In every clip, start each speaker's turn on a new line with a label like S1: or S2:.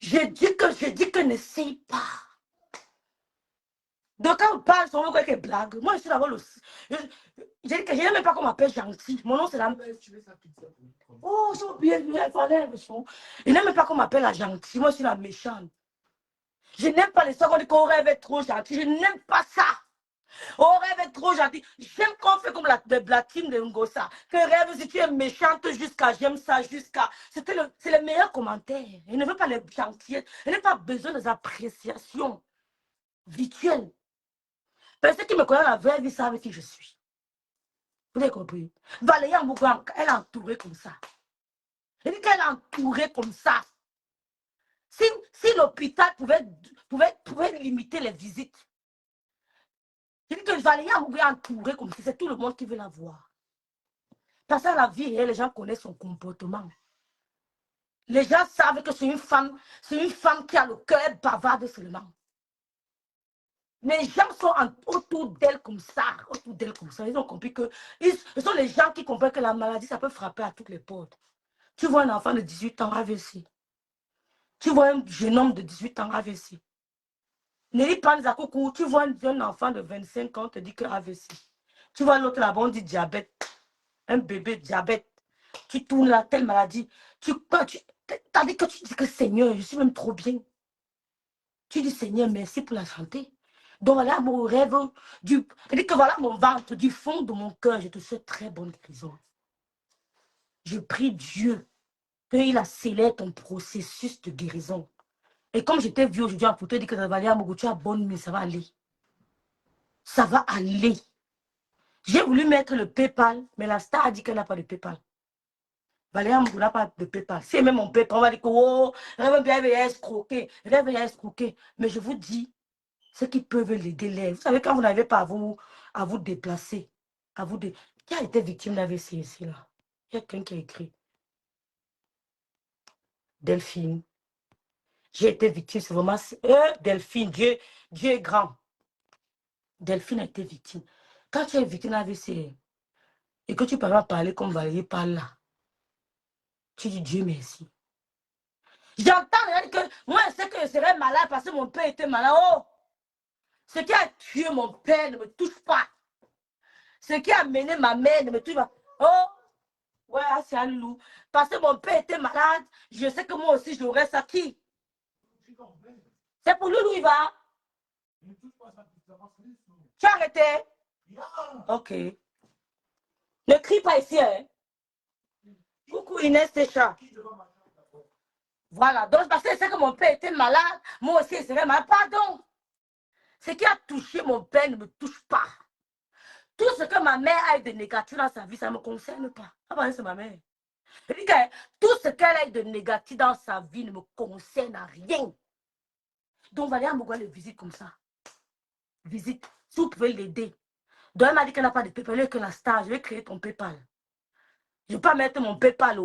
S1: Je dis que n'essaye pas. Donc quand on parle sur quelques blagues, moi je suis d'abord le... J'ai dit que je n'aime même pas qu'on m'appelle gentil. Mon nom c'est la... Oh, j'ai oublié, il fallait le son. Je n'aime même pas qu'on m'appelle la gentille. Moi je suis la méchante. Je n'aime pas les soeurs qu'on dit qu'on rêve être trop gentil. Je n'aime pas ça. On rêve être trop gentil. J'aime qu'on fait comme la team de Ngosa. Que rêve si tu es méchante jusqu'à j'aime ça, jusqu'à... C'est le meilleur commentaire. Je ne veux pas les gentillesses. Je n'ai pas besoin des appréciations virtuelles. Parce que ceux qui me connaissent la vraie vie savent qui je suis. Vous avez compris? Valérie Ambougan, elle est entourée comme ça. Elle dit qu'elle est entourée comme ça. Si l'hôpital pouvait limiter les visites, je dis que Valérie Ambougan est entourée comme ça. C'est tout le monde qui veut la voir. Parce que la vie, les gens connaissent son comportement. Les gens savent que c'est une femme qui a le cœur bavarde seulement. Les gens sont autour d'elle comme ça, Ils ont compris que ce sont les gens qui comprennent que la maladie, ça peut frapper à toutes les portes. Tu vois un enfant de 18 ans AVC. Tu vois un jeune homme de 18 ans AVC. Nelly Panzakoukou, tu vois un enfant de 25 ans, te dit que AVC. Tu vois l'autre là-bas, on dit diabète. Un bébé diabète. Tu tournes là, telle maladie. T'as dit que tu dis que Seigneur, je suis même trop bien. Tu dis Seigneur, merci pour la santé. Donc voilà mon rêve. Je dis que voilà mon ventre, du fond de mon cœur, je te souhaite très bonne guérison. Je prie Dieu qu'il accélère ton processus de guérison. Et comme je t'ai vu aujourd'hui en photo, dit que Valérie Ambougon, tu as bonne nuit, ça va aller. Ça va aller. J'ai voulu mettre le PayPal, mais la star a dit qu'elle n'a pas de PayPal. Valérie Ambougon n'a pas de PayPal. Si elle met mon PayPal, on va dire que oh, elle va escroquer. Mais je vous dis, ceux qui peuvent l'aider, vous savez, quand vous n'avez pas à vous déplacer, qui a été victime d'AVC ici, là? Il y a quelqu'un qui a écrit. Delphine. J'ai été victime, c'est vraiment... Delphine, Dieu est grand. Delphine a été victime. Quand tu es victime d'AVC et que tu peux pas parler comme Valérie parle là, tu dis Dieu merci. J'entends que moi, je sais que je serais malade parce que mon père était malade. Oh! Ce qui a tué mon père ne me touche pas. Ce qui a mené ma mère ne me touche pas. Oh! Ouais, c'est un loup. Parce que mon père était malade, je sais que moi aussi, j'aurais ça qui. C'est pour lui, il va. Tu as arrêté? Ok. Ne crie pas ici, hein. Coucou Inès Técha. Voilà. Donc, parce que je sais que mon père était malade, moi aussi, je serais malade. Pardon. Ce qui a touché mon père ne me touche pas. Tout ce que ma mère a eu de négatif dans sa vie, ça ne me concerne pas. Ah, c'est ma mère. Tout ce qu'elle a eu de négatif dans sa vie ne me concerne à rien. Donc, Valérie Ambougon le visite comme ça. Visite. Si vous pouvez l'aider. Donc, elle m'a dit qu'elle n'a pas de PayPal. Elle que la star. Je vais créer ton PayPal. Je ne vais pas mettre mon PayPal.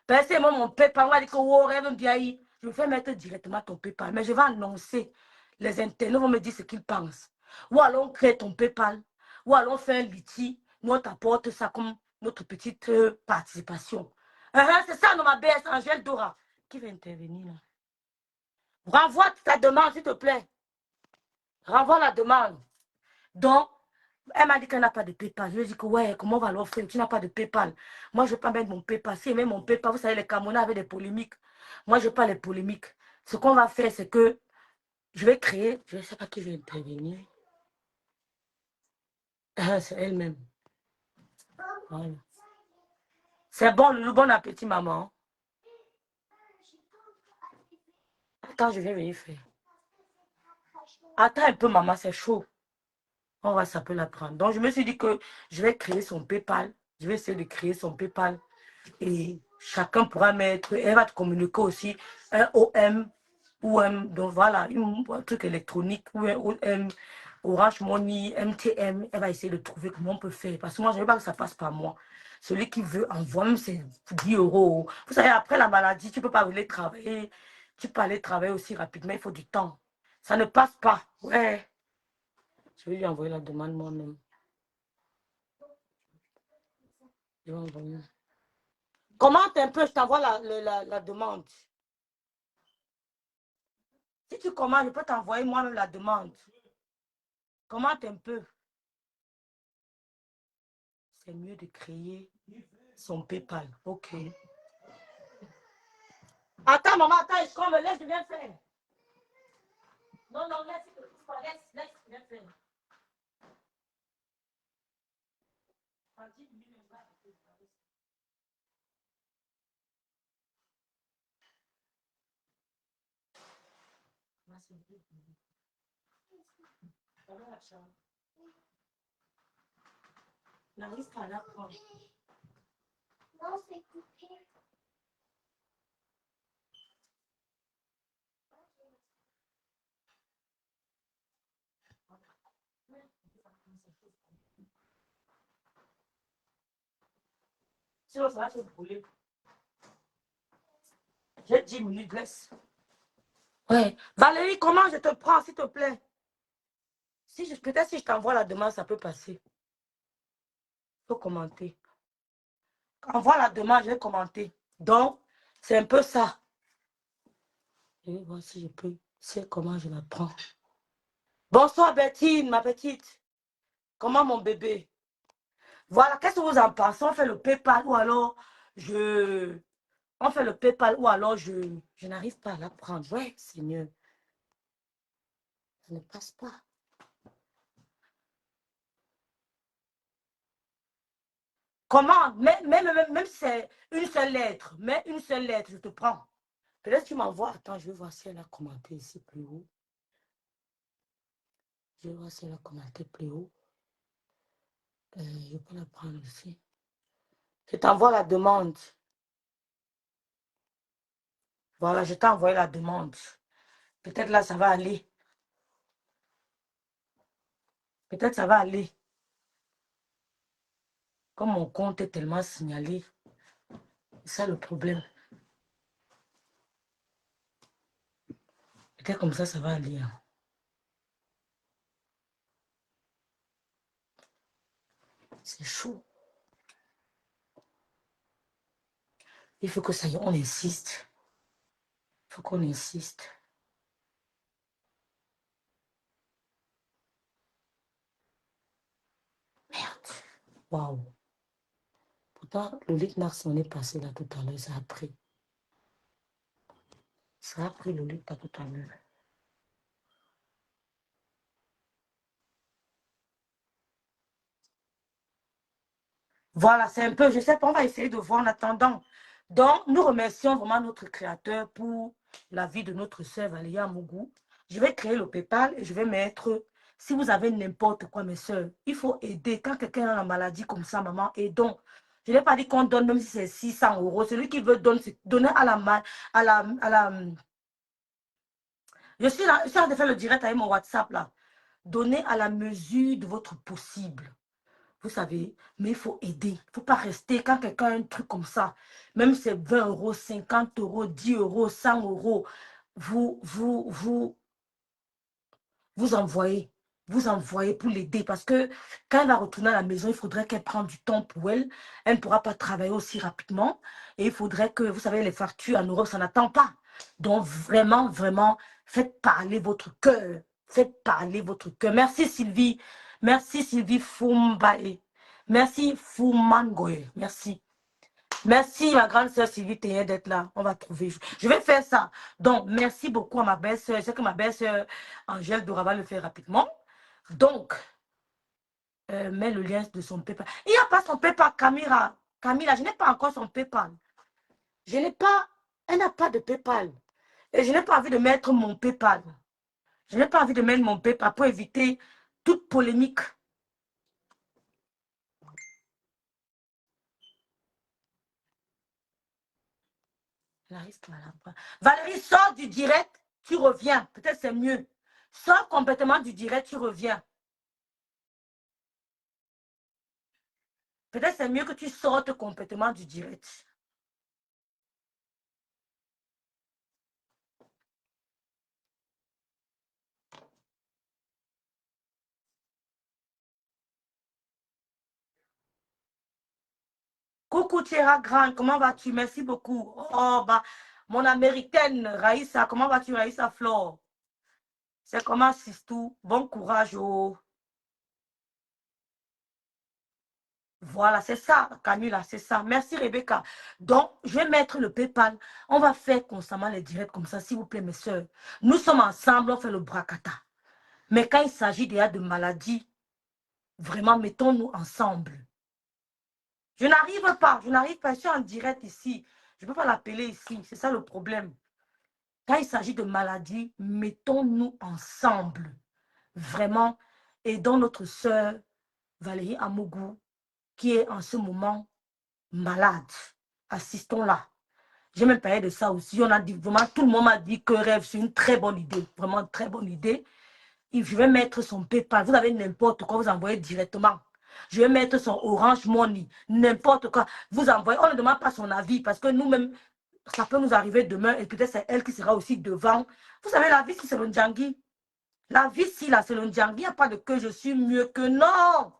S1: Parce que moi, mon PayPal, on va dire que oh, rêve bien. Je vais mettre directement ton PayPal. Mais je vais annoncer. Les internautes vont me dire ce qu'ils pensent. Ou alors, on crée ton PayPal. Ou alors, on fait un litige. Nous, on t'apporte ça comme notre petite participation. C'est ça, non, ma BS, Angèle Dora. Qui va intervenir là? Renvoie ta demande, s'il te plaît. Renvoie la demande. Donc, elle m'a dit qu'elle n'a pas de PayPal. Je lui ai dit que ouais, comment on va l'offrir? Tu n'as pas de PayPal. Moi, je ne vais pas mettre mon PayPal. Si elle met mon PayPal, vous savez, les Camerounais avaient des polémiques. Moi, je n'ai pas les polémiques. Ce qu'on va faire, c'est que je vais créer, je ne sais pas qui va intervenir. C'est elle-même. Voilà. C'est bon, le bon appétit, maman. Attends, je vais venir faire. Attends un peu, maman, c'est chaud. On va s'appeler la prendre. Donc, je me suis dit que je vais créer son PayPal. Je vais essayer de créer son PayPal. Et chacun pourra mettre, elle va te communiquer aussi un OM ou un, donc voilà, un truc électronique ou un OM, Orange Money, MTM. Elle va essayer de trouver comment on peut faire. Parce que moi, je ne veux pas que ça passe par moi. Celui qui veut envoie, même c'est 10 euros. Vous savez, après la maladie, tu ne peux pas aller travailler. Tu peux aller travailler aussi rapidement, il faut du temps. Ça ne passe pas. Ouais. Je vais lui envoyer la demande moi-même. Je vais envoyer. Commente un peu, je t'envoie la demande. Si tu commandes, je peux t'envoyer moi-même la demande. Commente un peu. C'est mieux de créer son PayPal. Ok. Attends, maman, attends, je me laisse, je viens faire. Non, non, laisse, je viens faire. N'arrive pas à la prendre. Non, c'est coupé. Sinon, ça va se brûler. J'ai 10 minutes, laisse. Ouais. Valérie, comment je te prends, s'il te plaît? Peut-être si je t'envoie la demande, ça peut passer. Il faut commenter. Envoie la demande, je vais commenter. Donc, c'est un peu ça. Je vais voir si je peux. C'est comment je la prends. Bonsoir, Bertine, ma petite. Comment mon bébé? Voilà, qu'est-ce que vous en pensez? On fait le PayPal ou alors je... On fait le PayPal ou alors je n'arrive pas à la prendre. Ouais, Seigneur. Ça ne passe pas. Comment? Même si c'est une seule lettre, mais une seule lettre, je te prends. Peut-être que tu m'envoies. Attends, je vais voir si elle a commenté ici plus haut. Je vais voir si elle a commenté plus haut. Je peux la prendre ici. Je t'envoie la demande. Voilà, je t'ai envoyé la demande. Peut-être là, ça va aller. Peut-être ça va aller. Comme mon compte est tellement signalé, c'est ça le problème. Peut-être comme ça va aller. Hein. C'est chaud. Il faut que ça y est, on insiste. Il faut qu'on insiste. Merde. Waouh. Pourtant, le Litmax on est passé là tout à l'heure, ça a pris. Ça a pris le Litmax tout à l'heure. Voilà, c'est un peu, je sais pas, on va essayer de voir en attendant. Donc, nous remercions vraiment notre créateur pour la vie de notre sœur Valéa Mougou. Je vais créer le PayPal et je vais mettre, si vous avez n'importe quoi, mes sœurs, il faut aider. Quand quelqu'un a la maladie comme ça, maman, aidons. Je n'ai pas dit qu'on donne, même si c'est 600 euros. Celui qui veut donner à la main, je suis là, je suis en train de faire le direct avec mon WhatsApp là. Donnez à la mesure de votre possible. Vous savez, mais il faut aider. Il ne faut pas rester quand quelqu'un a un truc comme ça. Même si c'est 20 euros, 50 euros, 10 euros, 100 euros, vous envoyez. Vous envoyez pour l'aider. Parce que quand elle va retourner à la maison, il faudrait qu'elle prenne du temps pour elle. Elle ne pourra pas travailler aussi rapidement. Et il faudrait que, vous savez, les factures en Europe, ça n'attend pas. Donc, vraiment, vraiment, faites parler votre cœur. Faites parler votre cœur. Merci Sylvie. Merci Sylvie Fumbae. Merci Fumangoe. Merci. Merci ma grande sœur Sylvie Théen d'être là. On va trouver. Je vais faire ça. Donc, merci beaucoup à ma belle-sœur. Je sais que ma belle-sœur Angèle Dora va le faire rapidement. Donc, mets le lien de son PayPal. Il n'y a pas son PayPal, Camilla. Camilla, je n'ai pas encore son PayPal. Je n'ai pas. Elle n'a pas de PayPal. Et je n'ai pas envie de mettre mon PayPal. Je n'ai pas envie de mettre mon PayPal pour éviter toute polémique. Valérie, sors du direct, tu reviens. Peut-être c'est mieux. Sors complètement du direct, tu reviens. Peut-être c'est mieux que tu sortes complètement du direct. Coucou Tierra Grande, comment vas-tu? Merci beaucoup. Oh, bah, mon américaine, Raïssa, comment vas-tu, Raïssa Flore? C'est comment, Sistou? Bon courage. Oh. Voilà, c'est ça, Camilla, c'est ça. Merci, Rebecca. Donc, je vais mettre le PayPal. On va faire constamment les directs comme ça, s'il vous plaît, mes soeurs. Nous sommes ensemble, on fait le bracata. Mais quand il s'agit déjà de maladies, vraiment, mettons-nous ensemble. Je n'arrive pas, je suis en direct ici. Je ne peux pas l'appeler ici, c'est ça le problème. Quand il s'agit de maladies, mettons-nous ensemble. Vraiment, aidons notre sœur Valérie Amougou, qui est en ce moment malade. Assistons-la. J'ai même parlé de ça aussi. On a dit, vraiment, tout le monde m'a dit que rêve, c'est une très bonne idée. Vraiment, une très bonne idée. Et je vais mettre son PayPal. Vous avez n'importe quoi, vous envoyez directement. Je vais mettre son Orange Money. N'importe quoi. Vous envoyez. On ne demande pas son avis parce que nous-mêmes, ça peut nous arriver demain et peut-être c'est elle qui sera aussi devant. Vous savez, la vie, c'est le Ndjangi. La vie, si, là, c'est le Ndjangi. Il n'y a pas de que je suis mieux que non.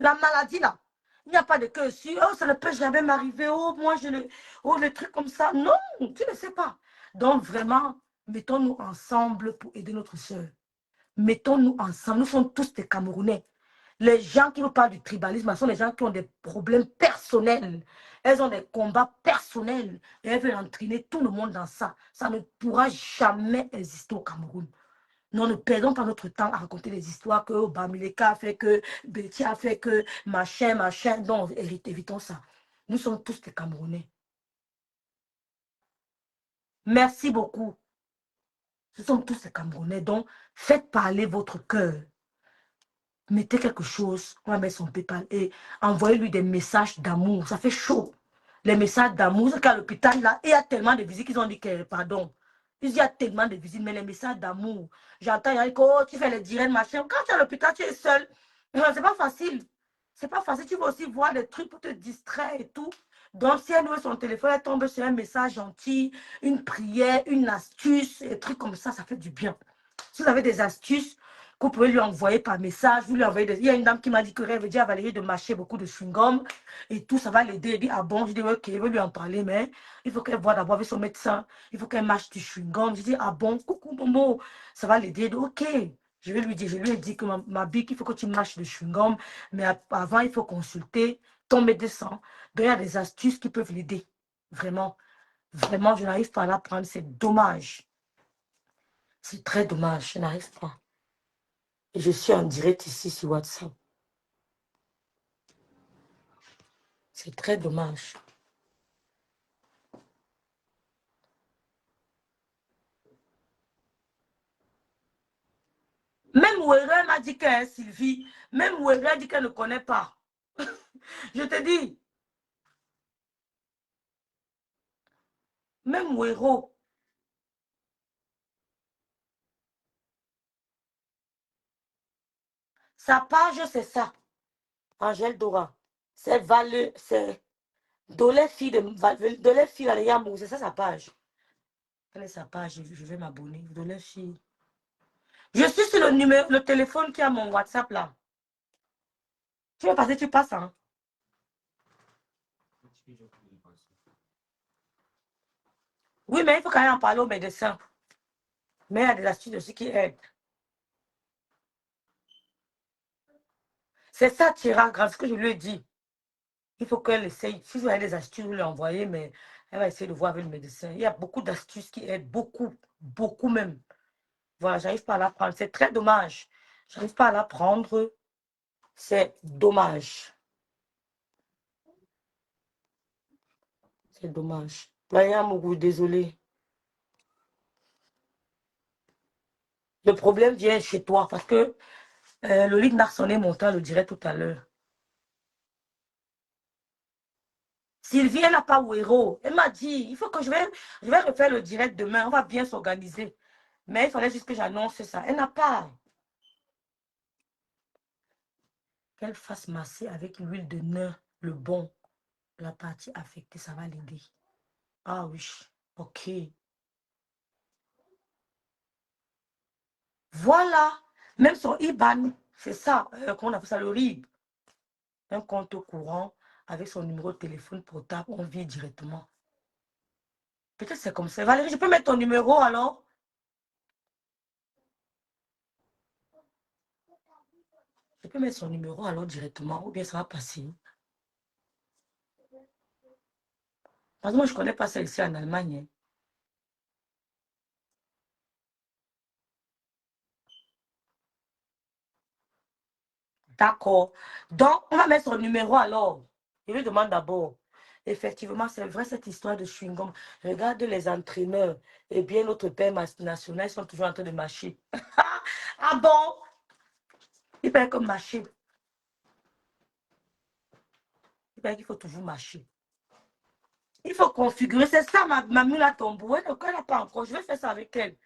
S1: La maladie, là. Il n'y a pas de que je suis. Oh, ça ne peut jamais m'arriver. Oh, moi, je le. Oh, le truc comme ça. Non, tu ne sais pas. Donc, vraiment, mettons-nous ensemble pour aider notre soeur. Mettons-nous ensemble. Nous sommes tous des Camerounais. Les gens qui nous parlent du tribalisme, ce sont les gens qui ont des problèmes personnels. Elles ont des combats personnels. Et elles veulent entraîner tout le monde dans ça. Ça ne pourra jamais exister au Cameroun. Nous ne perdons pas notre temps à raconter des histoires que Bamileka a fait, que Betty a fait, que machin, machin. Non, évitons ça. Nous sommes tous des Camerounais. Merci beaucoup. Nous sommes tous des Camerounais. Donc, faites parler votre cœur. Mettez quelque chose, on va mettre son PayPal et envoyez-lui des messages d'amour. Ça fait chaud. Les messages d'amour, c'est qu'à l'hôpital, là, il y a tellement de visites qu'ils ont dit que, pardon, il y a tellement de visites, mais les messages d'amour, j'entends, il y a dit que, oh, tu fais les directs, machin. Quand tu es à l'hôpital, tu es seul. C'est pas facile. C'est pas facile. Tu vas aussi voir des trucs pour te distraire et tout. Donc, si elle ouvre son téléphone, elle tombe sur un message gentil, une prière, une astuce, des trucs comme ça fait du bien. Si vous avez des astuces, que vous pouvez lui envoyer par message, vous lui envoyez des... Il y a une dame qui m'a dit que elle veut dire à Valérie de mâcher beaucoup de chewing-gum et tout, ça va l'aider. Elle dit, ah bon, je dis, ok, je vais lui en parler, mais il faut qu'elle voie d'abord avec son médecin, il faut qu'elle mâche du chewing-gum. Je dis, ah bon, coucou, Momo, ça va l'aider. Ok, je vais lui dire, je lui ai dit que ma bique, il faut que tu mâches le chewing-gum, mais avant, il faut consulter ton médecin. Donc, il y a des astuces qui peuvent l'aider. Vraiment, vraiment, je n'arrive pas à l'apprendre, c'est dommage. C'est très dommage, je n'arrive pas. Et je suis en direct ici sur WhatsApp. C'est très dommage. Même Ouera m'a dit qu'elle est Sylvie. Même Ouera dit qu'elle ne connaît pas. Je te dis. Même Ouero. Sa page, c'est ça. Angèle Dora. C'est Valeux. C'est Dolé fille de Dolé fille à Yamou. C'est ça sa page. Quelle est sa page? Je vais m'abonner. Dolé fille. Je suis sur le numéro, le téléphone qui a mon WhatsApp là. Tu veux passer, tu passes, hein? Oui, mais il faut quand même en parler au médecin. Mais il y a des astuces aussi qui aident. C'est ça, Tira, grâce ce que je lui ai dit. Il faut qu'elle essaye. Si vous avez des astuces, vous lui envoyez, mais elle va essayer de voir avec le médecin. Il y a beaucoup d'astuces qui aident, beaucoup, beaucoup même. Voilà, j'arrive pas à l'apprendre. C'est très dommage. J'arrive pas à l'apprendre. C'est dommage. C'est dommage. Là, Mougou, désolé. Le problème vient chez toi parce que le lit Narsonné Montant le dirait tout à l'heure. Sylvie, elle n'a pas Ouéro. Elle m'a dit, il faut que je vais refaire le direct demain. On va bien s'organiser. Mais il fallait juste que j'annonce ça. Elle n'a pas. Qu'elle fasse masser avec l'huile de nain, le bon, la partie affectée, ça va l'aider. Ah oui, ok. Voilà. Même son IBAN, c'est ça, qu'on appelle ça le RIB. Un compte courant avec son numéro de téléphone portable, on vit directement. Peut-être c'est comme ça. Valérie, je peux mettre ton numéro alors? peux mettre son numéro alors directement, ou bien ça va passer. Parce que moi, je ne connais pas ça ici en Allemagne. Hein. D'accord. Donc, on va mettre son numéro alors. Je lui demande d'abord. Effectivement, c'est vrai cette histoire de chewing-gum. Regarde les entraîneurs et bien notre père national, ils sont toujours en train de mâcher. Ah bon? Il paraît comme mâcher. Il paraît qu'il faut toujours mâcher. Il faut configurer. C'est ça, ma mule à tombeau. Elle n'a pas encore. Je vais faire ça avec elle.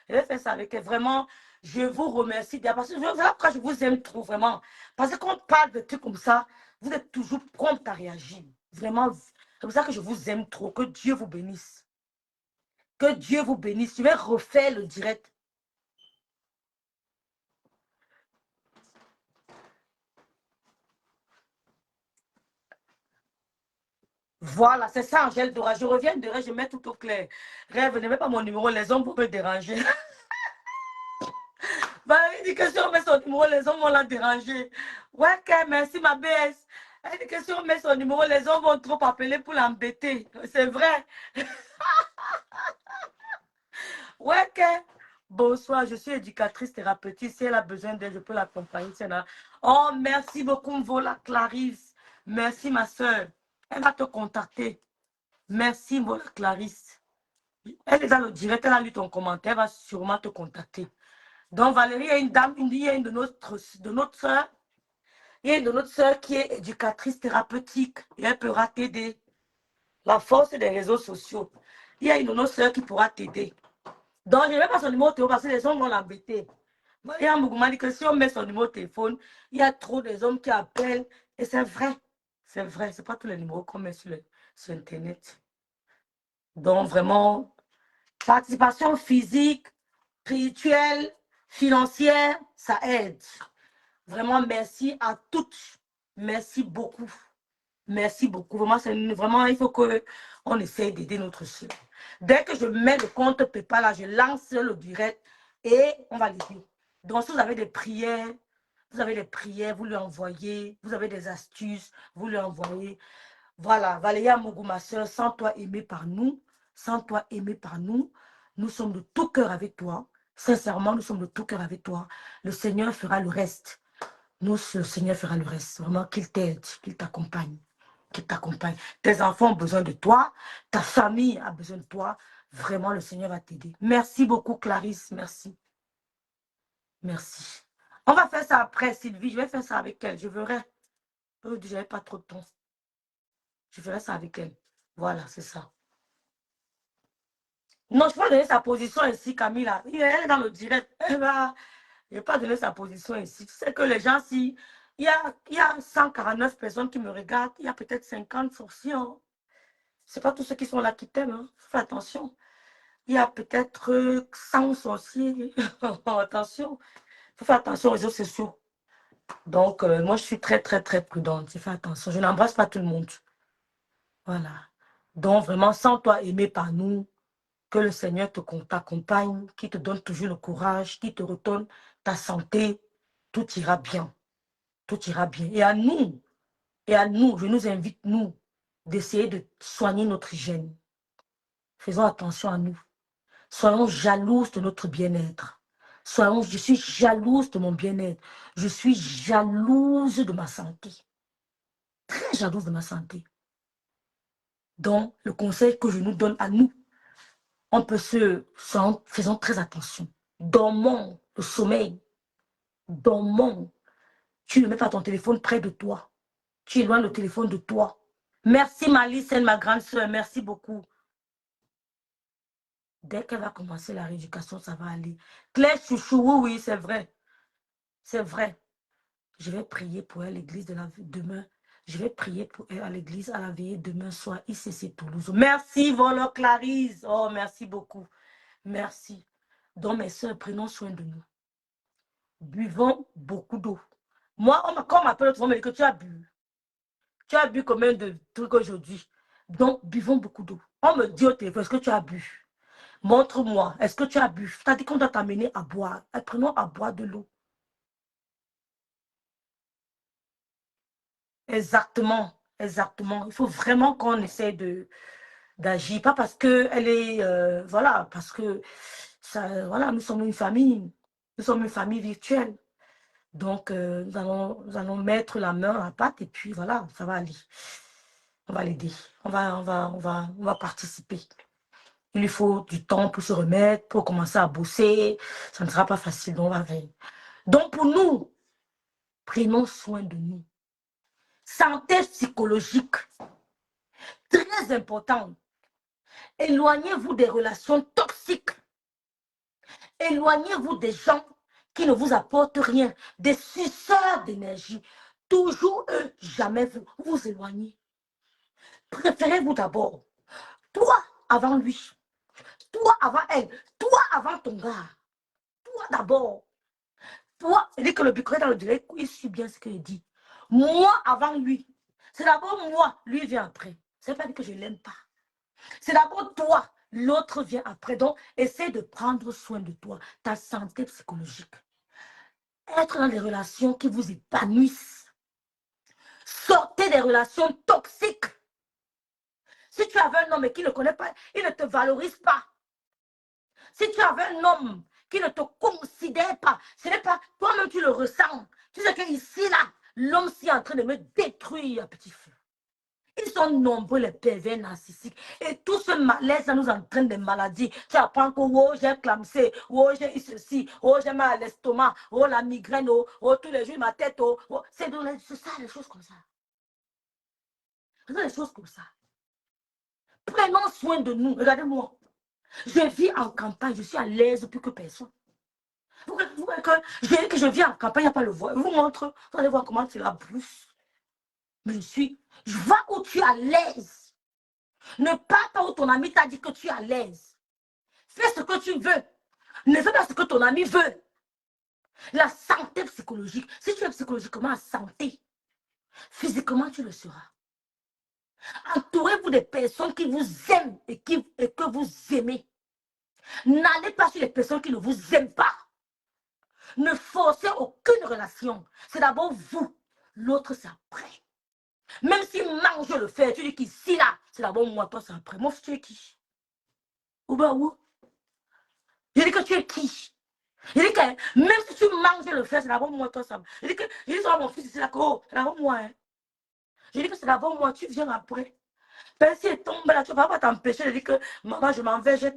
S1: Je vais faire ça avec elle. Vraiment, je vous remercie. Parce que voilà pourquoi je vous aime trop, vraiment. Parce que quand on parle de trucs comme ça, vous êtes toujours prompt à réagir. Vraiment, c'est pour ça que je vous aime trop. Que Dieu vous bénisse. Que Dieu vous bénisse. Je vais refaire le direct. Voilà, c'est ça, Angèle Dora. Je reviens de rêve, je mets tout au clair. Rêve, ne mets pas mon numéro, les hommes vont me déranger. Bah, il dit que si on met son numéro, les hommes vont la déranger. Ouais, ok, merci ma BS. Elle dit que si on met son numéro, les hommes vont trop appeler pour l'embêter. C'est vrai. Ouais, ok. Bonsoir, je suis éducatrice thérapeutique. Si elle a besoin d'aide, je peux l'accompagner. Oh, merci beaucoup, Mvola Clarisse. Merci, ma soeur. Elle va te contacter. Merci, Mvola Clarisse. Elle est dans le direct, elle a lu ton commentaire, elle va sûrement te contacter. Donc, Valérie, il y a une dame, il y a une de notre soeur. Il y a une de notre soeur qui est éducatrice thérapeutique et elle pourra t'aider. La force des réseaux sociaux. Il y a une de nos soeurs qui pourra t'aider. Donc, je ne vais pas son numéro de téléphone parce que les hommes vont l'embêter. Il y a un mouvement dit que si on met son numéro de téléphone, il y a trop des hommes qui appellent. Et c'est vrai. C'est vrai. Ce n'est pas tous les numéros qu'on met sur Internet. Donc, vraiment, participation physique, spirituelle, financière, ça aide. Vraiment, merci à toutes. Merci beaucoup. Merci beaucoup. Vraiment, il faut qu'on essaye d'aider notre soeur. Dès que je mets le compte PayPal, là, je lance le direct et on va l'aider. Donc, si vous avez des prières, vous lui envoyez. Vous avez des astuces, vous lui envoyez. Voilà, Valéa Mougou, ma soeur, sans toi aimée par nous, sans toi aimée par nous, nous sommes de tout cœur avec toi. Sincèrement, nous sommes de tout cœur avec toi. Le Seigneur fera le reste. Le Seigneur fera le reste. Vraiment, qu'il t'aide, qu'il t'accompagne. Qu'il t'accompagne. Tes enfants ont besoin de toi. Ta famille a besoin de toi. Vraiment, le Seigneur va t'aider. Merci beaucoup, Clarisse. Merci. Merci. On va faire ça après, Sylvie. Je vais faire ça avec elle. Je verrai. Je n'avais pas trop de temps. Je ferai ça avec elle. Voilà, c'est ça. Non, je ne vais pas donner sa position ici, Camilla. Elle est dans le direct. Je ne vais pas donner sa position ici. Tu sais que les gens, si il y a 149 personnes qui me regardent, il y a peut-être 50 sorciers. Hein. Ce n'est pas tous ceux qui sont là qui t'aiment. Hein. Fais attention. Il y a peut-être 100 sorciers. Attention. Il faut faire attention aux réseaux sociaux. Donc, moi, je suis très, très, très prudente. Fais attention. Je n'embrasse pas tout le monde. Voilà. Donc, vraiment, sans toi aimé par nous, que le Seigneur t'accompagne, qui te donne toujours le courage, qui te retourne ta santé, tout ira bien. Tout ira bien. Et à nous, je nous invite, nous, d'essayer de soigner notre hygiène. Faisons attention à nous. Soyons jalouses de notre bien-être. Je suis jalouse de mon bien-être. Je suis jalouse de ma santé. Très jalouse de ma santé. Donc, le conseil que je nous donne à nous, faisons très attention. Dormons le sommeil. Dormons. Tu ne mets pas ton téléphone près de toi. Tu éloignes le téléphone de toi. Merci Malice, ma grande soeur. Merci beaucoup. Dès qu'elle va commencer la rééducation, ça va aller. Claire Chouchou, oui, oui, c'est vrai. C'est vrai. Je vais prier pour elle à l'église demain. Je vais prier pour elle à l'église à la veillée demain soir, ICC Toulouse. Merci, Volo Clarisse. Oh, merci beaucoup. Merci. Donc, mes soeurs, prenons soin de nous. Buvons beaucoup d'eau. Moi, quand on m'appelle, on me dit que tu as bu. Tu as bu combien de trucs aujourd'hui? Donc, buvons beaucoup d'eau. On me dit au téléphone, est-ce que tu as bu? Montre-moi, est-ce que tu as bu? C'est-à-dire qu'on doit t'amener à boire. Prenons à boire de l'eau. Exactement, exactement. Il faut vraiment qu'on essaie d'agir, pas parce que elle est, voilà, parce que ça, voilà, nous sommes une famille virtuelle. Donc, nous allons mettre la main à la pâte et puis voilà, ça va aller. On va l'aider. On va participer. Il lui faut du temps pour se remettre, pour commencer à bosser. Ça ne sera pas facile, donc on va veiller. Donc, pour nous, prenons soin de nous. Santé psychologique, très importante. Éloignez-vous des relations toxiques. Éloignez-vous des gens qui ne vous apportent rien, des suceurs d'énergie. Toujours eux, jamais vous. Vous éloignez. Préférez-vous d'abord. Toi avant lui. Toi avant elle. Toi avant ton gars. Toi d'abord. Toi, il dit que le bicret dans le direct, il suit bien ce qu'il dit. Moi avant lui. C'est d'abord moi, lui vient après. C'est pas dit que je ne l'aime pas. C'est d'abord toi, l'autre vient après. Donc, essaie de prendre soin de toi, ta santé psychologique. Être dans des relations qui vous épanouissent. Sortez des relations toxiques. Si tu avais un homme et qui ne connaît pas, il ne te valorise pas. Si tu avais un homme qui ne te considère pas, ce n'est pas, toi-même tu le ressens. Tu sais qu'ici, là, l'homme s'y est en train de me détruire, petit feu. Ils sont nombreux, les pervers narcissiques. Et tout ce malaise, ça nous entraîne des maladies. Tu apprends que oh, j'ai clamsé, oh, j'ai eu ceci, oh, j'ai mal à l'estomac, oh, la migraine, oh, oh, tous les jours, ma tête, oh. Oh. C'est ça, les choses comme ça. C'est des choses comme ça. Prenons soin de nous. Regardez-moi. Je vis en campagne, je suis à l'aise plus que personne. Vous voyez que je vis en campagne, il n'y a pas le voix. Je vous montre, vous allez voir comment c'est la brousse. Mais je vois où tu es à l'aise. Ne pars pas où ton ami t'a dit que tu es à l'aise. Fais ce que tu veux. Ne fais pas ce que ton ami veut. La santé psychologique. Si tu es psychologiquement en santé, physiquement tu le seras. Entourez-vous des personnes qui vous aiment et que vous aimez. N'allez pas sur les personnes qui ne vous aiment pas. Ne forcez aucune relation. C'est d'abord vous. L'autre, c'est après. Même si mange le fait, tu dis qu'ici, là, c'est d'abord moi, toi, c'est après. Moi, tu es qui? Ou bah où? Je dis que tu es qui? Je dis que même si tu manges le fait, c'est d'abord moi, toi, ça. Je dis que mon fils, c'est d'accord, c'est d'abord moi. Hein. Je dis que c'est d'abord moi, tu viens après. Ben, si elle tombe là, tu ne vas pas t'empêcher de dire que maman, je m'en vais, j'ai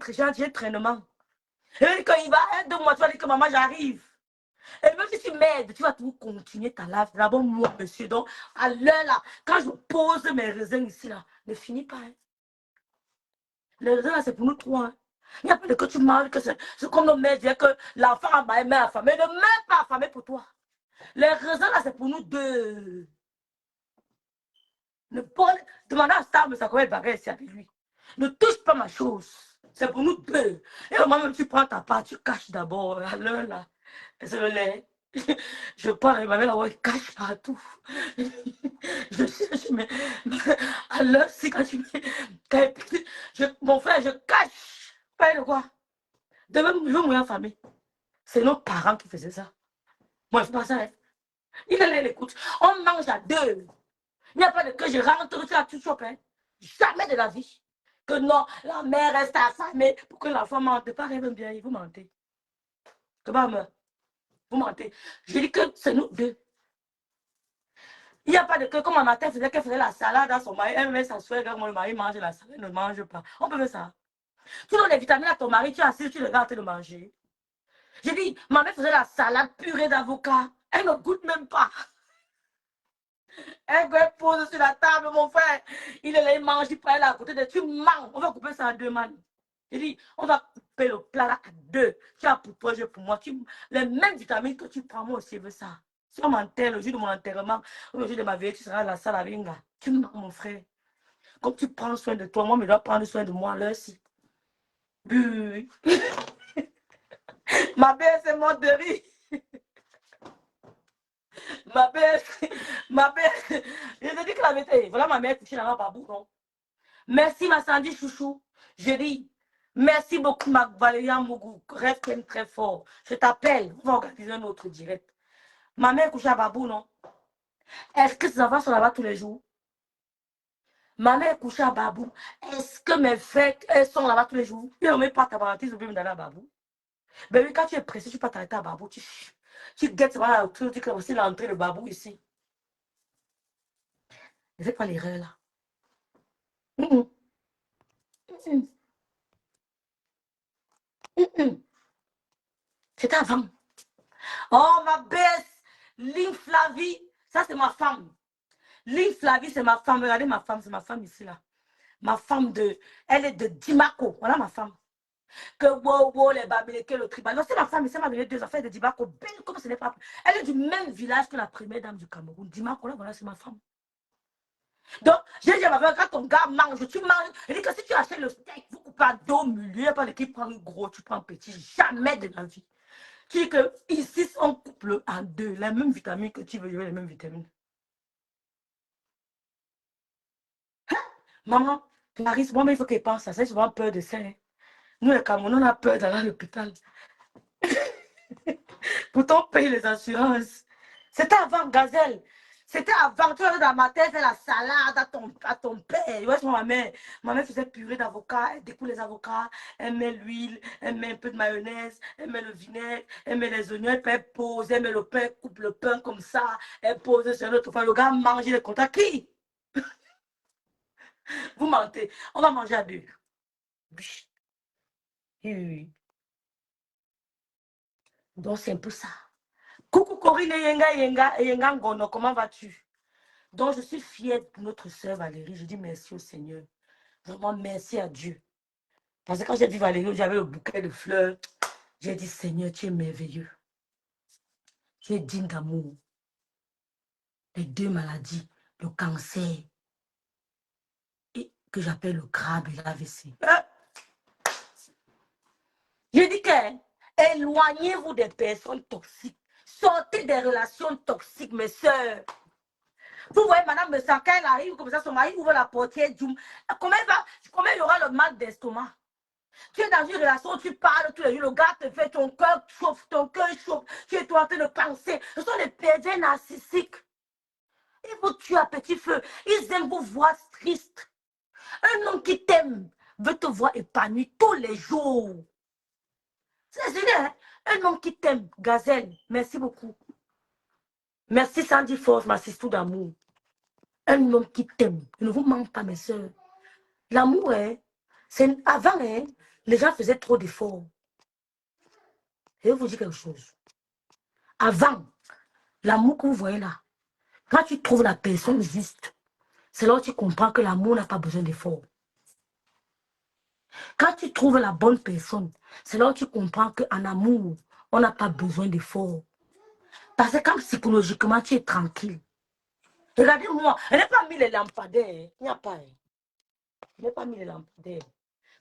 S1: traînement. Et il dit qu'il va être de moi, tu vas dire que maman, j'arrive. Et même si tu m'aides, tu vas toujours continuer ta life. C'est d'abord moi, monsieur. Donc, à l'heure là, quand je pose mes raisins ici, là, ne finis pas. Hein. Les raisins là, c'est pour nous trois. Hein. Il n'y a pas de que tu manges, que c'est comme nos mères disaient que l'enfant a maillé, mais affamé. Ne mets pas affamé pour toi. Les raisins là, c'est pour nous deux. Ne pas demander à Star, mais ça comment il bagarre ici avec lui. Ne touche pas ma chose. C'est pour nous deux. Et moi-même, tu prends ta part, tu caches d'abord. À l'heure là, c'est le lait. Je parle, ma mère, là, cache partout. Mais à l'heure, si quand tu mon frère, je cache. Pas de quoi. De même, je veux mourir en famille. C'est nos parents qui faisaient ça. Moi, je ne fais pas ça. Hein. Il allait l'écoute. On mange à deux. Il n'y a pas de que je rentre, tu as tout chopé. Jamais de la vie. Que non, la mère reste affamée pour que l'enfant mente. Pas rêve bien, vous mentez. Que pas me. Vous mentez. Je dis que c'est nous deux. Il n'y a pas de que, comme ma matin faisait qu'elle faisait la salade à son mari, elle met sa soeur, quand le mari mange la salade, elle ne mange pas. On peut faire ça. Tu donnes des vitamines à ton mari, tu assis, tu le regardes de manger. Je dis, ma mère faisait la salade purée d'avocat. Elle ne goûte même pas. Elle pose sur la table, mon frère. Il est mange, il prend là à côté de tu manges. On va couper ça en deux man. Je dis, on va couper le plat là à deux. Tu as pour toi, j'ai pour moi. Les mêmes vitamines que tu prends, moi aussi, je veux ça. Si on m'enterre le jour de mon enterrement, le jour de ma vie, tu seras à la salle à Vinga. Tu manges, mon frère. Comme tu prends soin de toi, moi, je dois prendre soin de moi, là aussi. Ma belle, c'est morte de rire. Ma belle, je te dis que la vérité, voilà ma mère couchée là-bas, babou, non? Merci, ma Sandy chouchou. Je dis, merci beaucoup, ma Valéria Mougou. Reste très fort. Je t'appelle, on va organiser un autre direct. Ma mère couche à babou, non? Est-ce que ces enfants sont là-bas tous les jours? Ma mère est couchée à Babou. Est-ce que mes frères elles sont là-bas tous les jours? Ils n'ont même pas ta baratie, ils ont même d'aller à Babou. Ben oui, quand tu es pressé, tu peux t'arrêter à Babou. Tu guettes voilà, autour, tu aussi l'entrée de Babou ici. Ne fais pas l'erreur là. Mm, mm, mm. C'était avant. Oh, ma baisse. Lynn Flavie, ça c'est ma femme. Lynn Flavie, c'est ma femme. Regardez ma femme, c'est ma femme ici là. Ma femme de. Elle est de Dimako. Voilà ma femme. Que wow, wow, les Bamileke, le tribal. Non, c'est ma femme ici, elle m'a donné 2 affaires de Dimako. Belle comme ce n'est pas. Elle est du même village que la première dame du Cameroun. Dimako, là, voilà, c'est ma femme. Donc, j'ai dit à ma femme, quand ton gars mange, tu manges. Elle dit que si tu achètes le steak, vous coupez à 2 milieux, pas qui prend le gros, tu prends un petit. Jamais de la vie. Tu dis que ici, on coupe le en 2. Les mêmes vitamines que tu veux, je veux les mêmes vitamines. Maman, Clarisse, moi, mais il faut qu'elle pense à ça. C'est souvent peur de ça. Hein. Nous, les Camerounais, on a peur d'aller à l'hôpital. Pourtant, on paye les assurances. C'était avant Gazelle. C'était avant, tu vois, dans ma tête, faire la salade à ton père. Ouais, ma mère faisait purée d'avocat, elle découpe les avocats, elle met l'huile, elle met un peu de mayonnaise, elle met le vinaigre, elle met les oignons, elle pose, elle met le pain, coupe le pain comme ça, elle pose sur l'autre fois. Le gars mange, il est content. Qui? Vous mentez. On va manger à 2. Oui, oui, oui. Donc, c'est un peu ça. Coucou Corinne Yenga Ngono, comment vas-tu? Donc, je suis fière de notre sœur Valérie. Je dis merci au Seigneur. Vraiment, merci à Dieu. Parce que quand j'ai vu Valérie, j'avais le bouquet de fleurs. J'ai dit, Seigneur, tu es merveilleux. Tu es digne d'amour. Les 2 maladies, le cancer et que j'appelle le crabe et l'AVC. J'ai dit que éloignez-vous des personnes toxiques. Sortez des relations toxiques, mes sœurs. Vous voyez, madame Messa, quand elle arrive comme ça, son mari ouvre la portière. Comment il y aura le mal d'estomac? Tu es dans une relation, tu parles tous les jours, le gars te fait ton cœur chauffe, tu es toi en train de penser. Ce sont des pervers narcissiques. Ils vous tuent à petit feu. Ils aiment vous voir triste. Un homme qui t'aime veut te voir épanoui tous les jours. C'est vrai, un homme qui t'aime, Gazelle, merci beaucoup. Merci Sandy Force, ma sister d'amour. Un homme qui t'aime, ne vous manque pas, mes soeurs. L'amour, c'est avant, les gens faisaient trop d'efforts. Je vais vous dire quelque chose. Avant, l'amour que vous voyez là, quand tu trouves la personne juste, c'est là où tu comprends que l'amour n'a pas besoin d'efforts. Quand tu trouves la bonne personne, c'est là où tu comprends qu'en amour, on n'a pas besoin d'efforts. Parce que quand psychologiquement, tu es tranquille. Regardez-moi, elle n'a pas mis les lampadaires. Il n'y a pas. Elle n'a pas mis les lampadaires.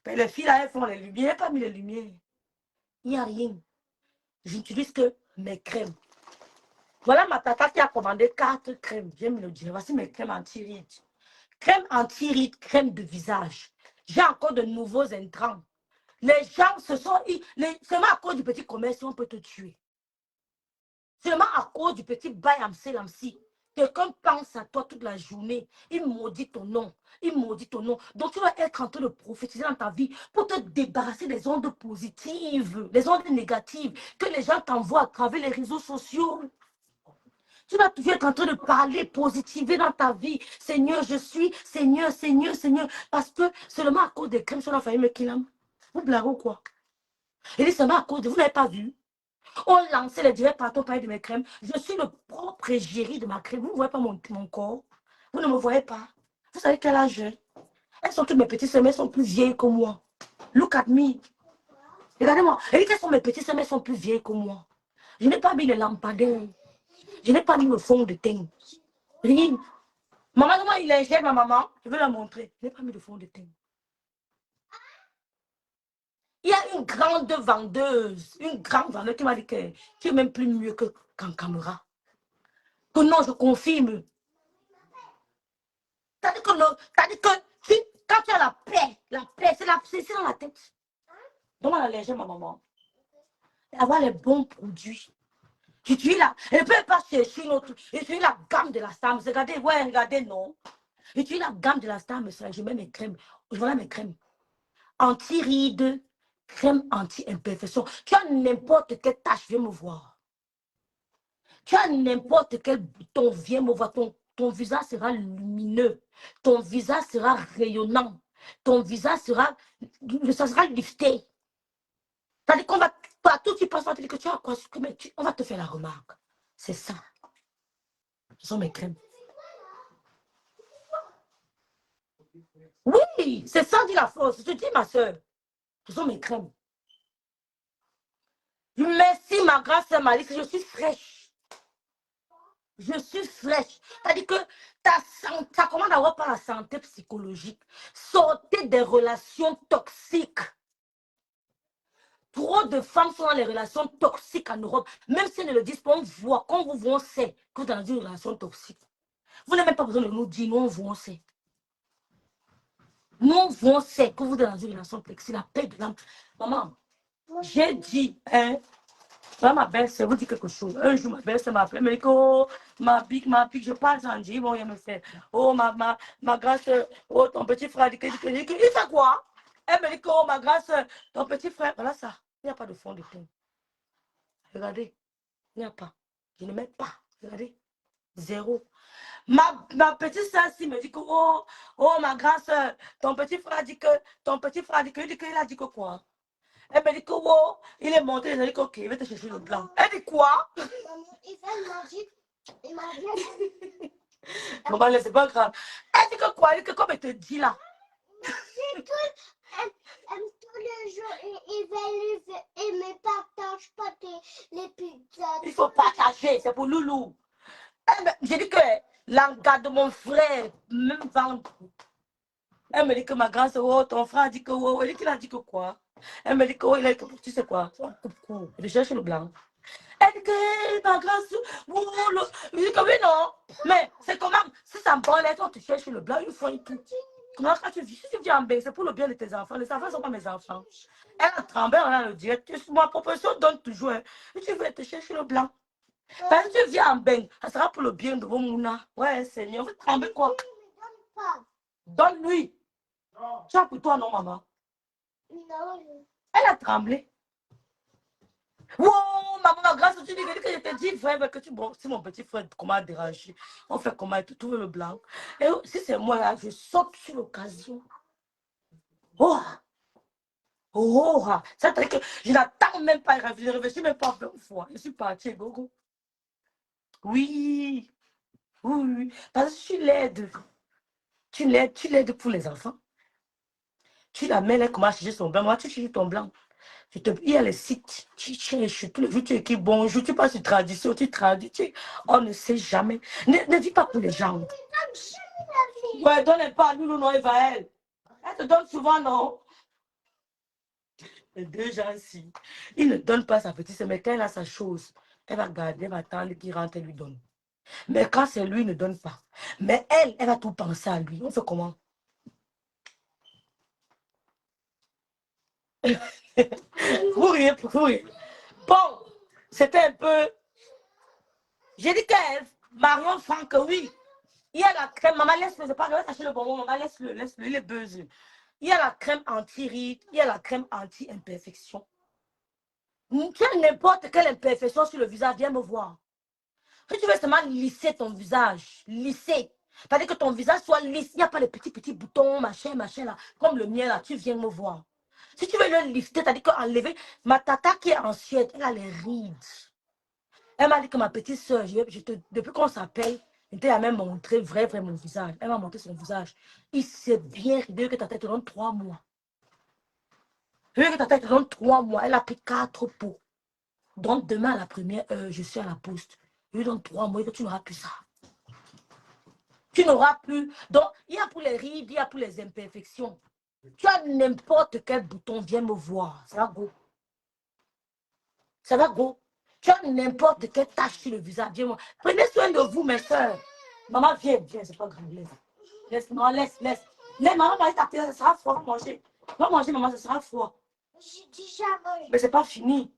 S1: Mais les filles là, elles font les lumières. Elle n'a pas mis les lumières. Il n'y a rien. Je n'utilise que mes crèmes. Voilà ma tata qui a commandé 4 crèmes. Je vais me le dire. Voici mes crèmes anti-rides. Crème anti-rides, crème de visage. J'ai encore de nouveaux intrants. Les gens, seulement à cause du petit commerce, on peut te tuer. Seulement à cause du petit bail amsi. Quelqu'un pense à toi toute la journée. Il maudit ton nom. Il maudit ton nom. Donc tu vas être en train de prophétiser dans ta vie pour te débarrasser des ondes positives, des ondes négatives que les gens t'envoient à travers les réseaux sociaux. Tu vas toujours être en train de parler, positiver dans ta vie. Seigneur, je suis, Seigneur, Seigneur, Seigneur. Parce que seulement à cause des crèmes sur la famille Mekilam. Vous blaguez ou quoi? Il dit seulement à cause de vous n'avez pas vu. On lançait les directs partout parler de mes crèmes. Je suis le propre égérie de ma crème. Vous ne voyez pas mon corps. Vous ne me voyez pas. Vous savez quel âge j'ai? Elles sont toutes mes petites sœurs, mais elles sont plus vieilles que moi. Look at me. Regardez-moi. Et quelles sont mes petites sœurs, mais elles sont plus vieilles que moi. Je n'ai pas mis les lampadaires. Je n'ai pas mis le fond de teint. Rien. Maman, comment il ingère ma maman? Je vais la montrer. Je n'ai pas mis de fond de teint. Il y a une grande vendeuse qui m'a dit que tu es même plus mieux qu'en caméra. Que non, je confirme. C'est-à-dire que, quand tu as la paix, c'est dans la tête. Donc, on a allégé ma maman. Avoir les bons produits. Tu utilises la... Elle ne peut pas chercher une autre. Utilise la gamme de la Star. Regardez, ouais, regardez, non. Utilise la gamme de la Star, mais je mets mes crèmes. Voilà mes crèmes. Anti-rides, crème anti-imperfection. Tu as n'importe quelle tâche, viens me voir. Tu as n'importe quel bouton, viens me voir. Ton visage sera lumineux. Ton visage sera rayonnant. Ton visage sera... Ça sera lifté. C'est-à-dire qu'on va... Partout tu passes, on va te dire que tu as quoi. On va te faire la remarque. C'est ça. Ce sont mes crèmes. Oui, c'est ça, dit la force. Je te dis, ma soeur. Ce sont mes crèmes. Merci, ma grâce, Malice. Je suis fraîche. Je suis fraîche. C'est-à-dire que ça commence à avoir par la santé psychologique. Sortez des relations toxiques. Trop de femmes sont dans les relations toxiques en Europe. Même si elles ne le disent pas, on voit. Quand vous voit, on sait que vous êtes dans une relation toxique. Vous n'avez même pas besoin de nous dire, nous, on voit, on sait. Nous, on sait que vous êtes dans une relation toxique. La paix de l'âme. Maman, j'ai dit, hein, ma belle-sœur vous dit quelque chose. Un jour, ma belle-sœur m'a appelé, elle me dit que, oh, ma pique, je parle sans dire, bon, il me fait, oh, ma grâce, oh, ton petit frère, il fait quoi? Elle me dit que, oh, ma grâce, ton petit frère, voilà ça. Il n'y a pas de fond de teint. Regardez, il n'y a pas. Je ne mets pas. Regardez, zéro. Ma petite soeur me dit que, oh, ma grâce, ton petit frère dit que, il a dit que quoi? Elle me dit que, oh, il est monté, il a dit que, ok, il va te chercher le blanc. Elle dit quoi? Il m'a dit. Maman, c'est pas grave. Elle dit que quoi? Elle dit que, comme elle te dit là. Tous les jours, il ne partage pas les pizzas. Il faut partager, c'est pour Loulou. J'ai dit que l'engagement de mon frère, même vendre. Elle me dit que ma grâce, oh, ton frère a dit que, oh, elle dit qu'il a dit que quoi? Elle me dit que, oh, il a dit que, tu sais quoi? Je cherche le blanc. Elle dit que, ma grâce, oh, je dis que oui, non. Mais c'est comment, si ça me prend on te cherche le blanc, une fois et tout. Comment quand tu vis, si tu viens en bain, c'est pour le bien de tes enfants. Les enfants ne sont pas mes enfants. Elle a tremblé, on a le direct. Ma proposition donne toujours. Hein. Tu veux te chercher le blanc. Parce que tu viens en bain, ça sera pour le bien de vos mouna. Ouais, Seigneur, vous tremblez quoi? Donne-lui. Tu as pour toi, non, maman? Non. Elle a tremblé. Wow, maman, grâce, tu dis que je te dis, frère, que tu, bon, si mon petit frère comment déranger, on fait comment, tu trouves le blanc. Et si c'est moi, là, je saute sur l'occasion. Oh, oh, ça veut dire que je n'attends même pas, je ne réfléchis même pas 20 fois. Je suis partie, gogo. Oui, oui, parce que tu l'aides. Tu l'aides pour les enfants. Tu la mets, elle commence à chercher son blanc. Moi, tu cherches ton blanc. Il y a les sites, tu cherches, tous les jours tu écris bonjour, tu passes sur tradition, tu traduis, on ne sait jamais. Ne vis pas pour les gens. Ouais, donne pas à nous, non, Eva, elle. Elle te donne souvent, non. Les deux gens ici, il ne donne pas sa petite sœur, mais quand elle a sa chose, elle va garder, elle va attendre qu'il rentre, elle lui donne. Mais quand c'est lui, il ne donne pas. Mais elle va tout penser à lui. On fait comment? Vous riez, vous riez. Bon, c'était un peu... J'ai dit qu'elle, Marion Franck, oui. Il y a la crème, maman, laisse-le, c'est pas, je vais t'acheter le bonbon, maman, laisse-le, il est buzzé. Il y a la crème anti-ride, il y a la crème anti-imperfection. Tu as n'importe quelle imperfection sur le visage, viens me voir. Si tu veux seulement lisser ton visage, lisser, c'est-à-dire que ton visage soit lisse, il n'y a pas les petits boutons, machin, là, comme le mien, là, tu viens me voir. Si tu veux le lifter, c'est-à-dire qu'enlever, ma tata qui est en Suède, elle a les rides. Elle m'a dit que ma petite soeur, depuis qu'on s'appelle, elle t'a même montré vrai mon visage. Elle m'a montré son visage. Il s'est bien ridé que ta tête te donne 3 mois. Je veux que ta tête te donne 3 mois. Elle a pris 4 pots. Donc demain à la première heure, je suis à la poste. Je lui donne 3 mois et que tu n'auras plus ça. Tu n'auras plus. Donc, il y a pour les rides, il y a pour les imperfections. Tu as n'importe quel bouton, viens me voir. Ça va go. Ça va go. Tu as n'importe quelle tache sur le visage, viens moi. Prenez soin de vous, mes soeurs. Maman, viens, c'est pas grave. Laisse, non, laisse. Laisse, maman, va t'appeler, ça sera froid, va manger. Va manger, maman, ça sera froid. J'ai déjà mangé. Mais c'est pas fini.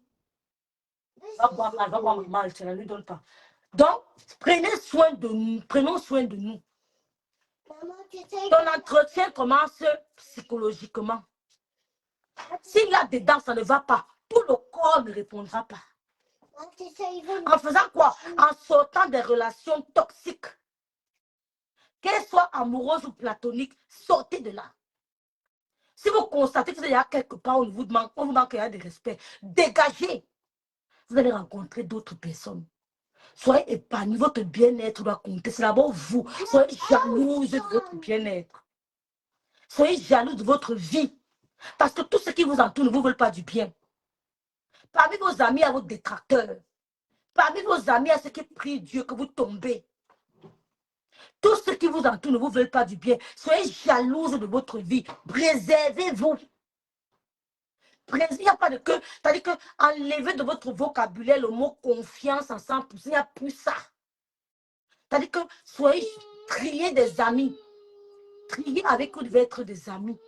S1: Va boire mal, tu ne lui donnes pas. Donc, prenez soin de nous, prenons soin de nous. Ton entretien commence psychologiquement. Si là-dedans, ça ne va pas, tout le corps ne répondra pas. En faisant quoi? En sortant des relations toxiques. Qu'elles soient amoureuses ou platoniques, sortez de là. Si vous constatez qu'il y a quelque part où on vous manque de respect, dégagez. Vous allez rencontrer d'autres personnes. Soyez épanoui, votre bien-être doit compter. C'est d'abord vous. Soyez jalouse de votre bien-être. Soyez jaloux de votre vie. Parce que tous ceux qui vous entourent ne vous veulent pas du bien. Parmi vos amis, à vos détracteurs. Parmi vos amis, à ceux qui prient Dieu que vous tombez. Tous ceux qui vous entourent ne vous veulent pas du bien. Soyez jalouse de votre vie. Préservez-vous. Il n'y a pas de que. C'est-à-dire que enlevez de votre vocabulaire le mot confiance en 100%. Il n'y a plus ça. C'est-à-dire que soyez triés des amis. Triez avec qui vous devez être des amis.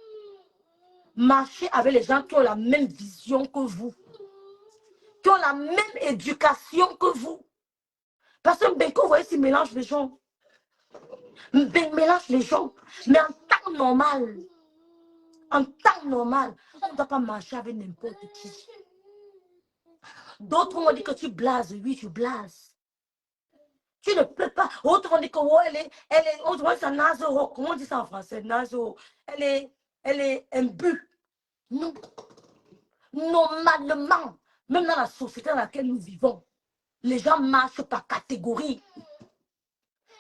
S1: Marchez avec les gens qui ont la même vision que vous. Qui ont la même éducation que vous. Parce que Benko, vous voyez, s'il mélange les gens. Mélange les gens. Mais en temps normal, on ne doit pas marcher avec n'importe qui. D'autres vont dire que tu blases. Oui, tu blases. Tu ne peux pas. Autres vont dire que oh, elle est, autres vont dire ça nazero. Comment on dit ça en français? Nazero. Elle est imbue. Non. Normalement, même dans la société dans laquelle nous vivons, les gens marchent par catégorie.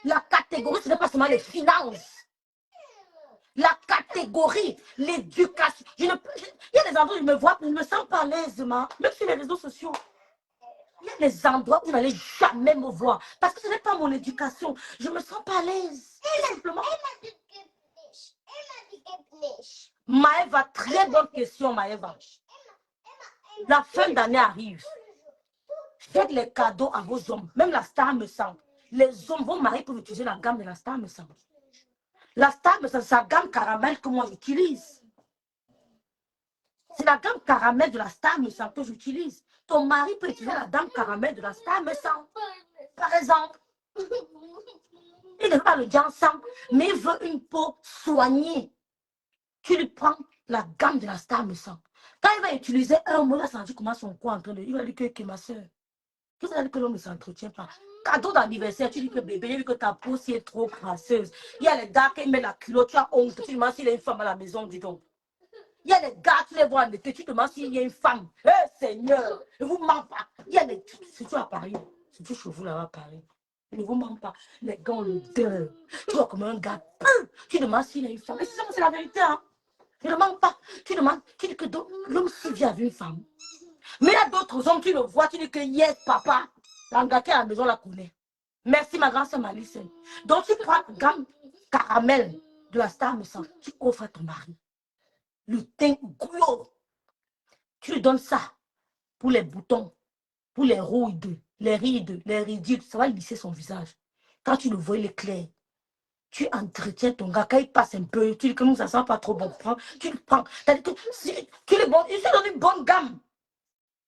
S1: La catégorie, ce n'est pas seulement les finances. La catégorie, l'éducation. Il y a des endroits où je me vois, je ne me sens pas à l'aise, même sur les réseaux sociaux. Il y a des endroits où vous n'allez jamais me voir. Parce que ce n'est pas mon éducation. Je ne me sens pas à l'aise. Simplement. Maëva, très bonne question, Maëva. La fin d'année arrive. Faites les cadeaux à vos hommes. Même la star me semble. Les hommes, vos maris peuvent utiliser la gamme de la star me semble. La star me semble, c'est la gamme caramel que moi j'utilise. C'est la gamme caramel de la star me semble que j'utilise. Ton mari peut utiliser la gamme caramel de la star me semble. Par exemple. Il ne veut pas le dire ensemble, mais il veut une peau soignée. Tu lui prends la gamme de la star me semble. Quand il va utiliser un mot, il va sentir comment son corps est en train de... Il va dire que ma soeur. Qu'est-ce que ça veut dire que l'homme ne s'entretient pas? Cadeau d'anniversaire, tu dis que bébé, il dit que ta peau si est trop grasseuse. Il y a les gars qui mettent la culotte, tu as honte, tu demandes s'il y a une femme à la maison, dis donc. Il y a les gars, tu les vois en été, tu demandes s'il y a une femme. Eh Seigneur, ne vous ment pas. Il y a les... Surtout à Paris, surtout chez vous là-bas à Paris. Ne vous ment pas. Les gars ont le deuil. Tu vois comme un gars, tu demandes s'il y a une femme. Et c'est la vérité, hein. Ne mens pas. Tu demandes, tu dis que l'homme s'il vient avec une femme. Mais il y a d'autres hommes, tu le vois, tu dis que yes, papa, l'engagé à la maison la connaît. Merci, ma grande sœur Malice. Donc, tu prends la gamme caramel de la star, me semble, tu offres à ton mari. Le teint glow. Tu lui donnes ça pour les boutons, pour les rides, les ridules. Ça va lisser son visage. Quand tu le vois, il est clair. Tu entretiens ton gars. Quand il passe un peu, tu dis que nous, ça sent pas trop bon. Tu le prends. C'est-à-dire que tu le bon, il se donne une bonne gamme.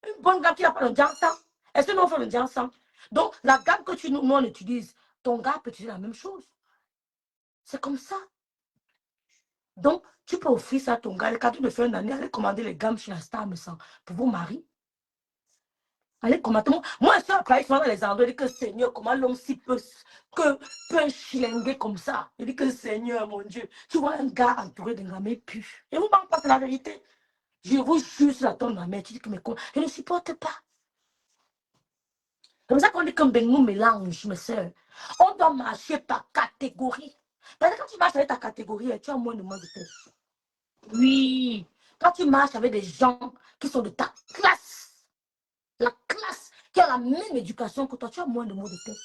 S1: Une bonne gamme qui n'a pas le dire ensemble. Est-ce que nous, on fait le dire ensemble? Donc, la gamme que nous, on utilise, ton gars peut utiliser la même chose. C'est comme ça. Donc, tu peux offrir ça à ton gars. Le cadeau de fin d'année, allez commander les gammes chez la star, me semble, pour vos maris. Allez commander. Moi, je suis après, dans les endroits, je dis que Seigneur, comment l'homme si peut chilinguer comme ça? Je dis que Seigneur, mon Dieu, tu vois un gars entouré d'un gamin pu. Et vous manque pas, c'est la vérité. Je vous jure sur la tombe de ma mère, tu dis que je ne supporte pas. C'est comme ça qu'on dit qu'un nous mélange, mes soeurs. On doit marcher par catégorie. Parce que quand tu marches avec ta catégorie, tu as moins de tête. Oui. Quand tu marches avec des gens qui sont de ta classe, la classe, qui a la même éducation que toi, tu as moins de mots de tête.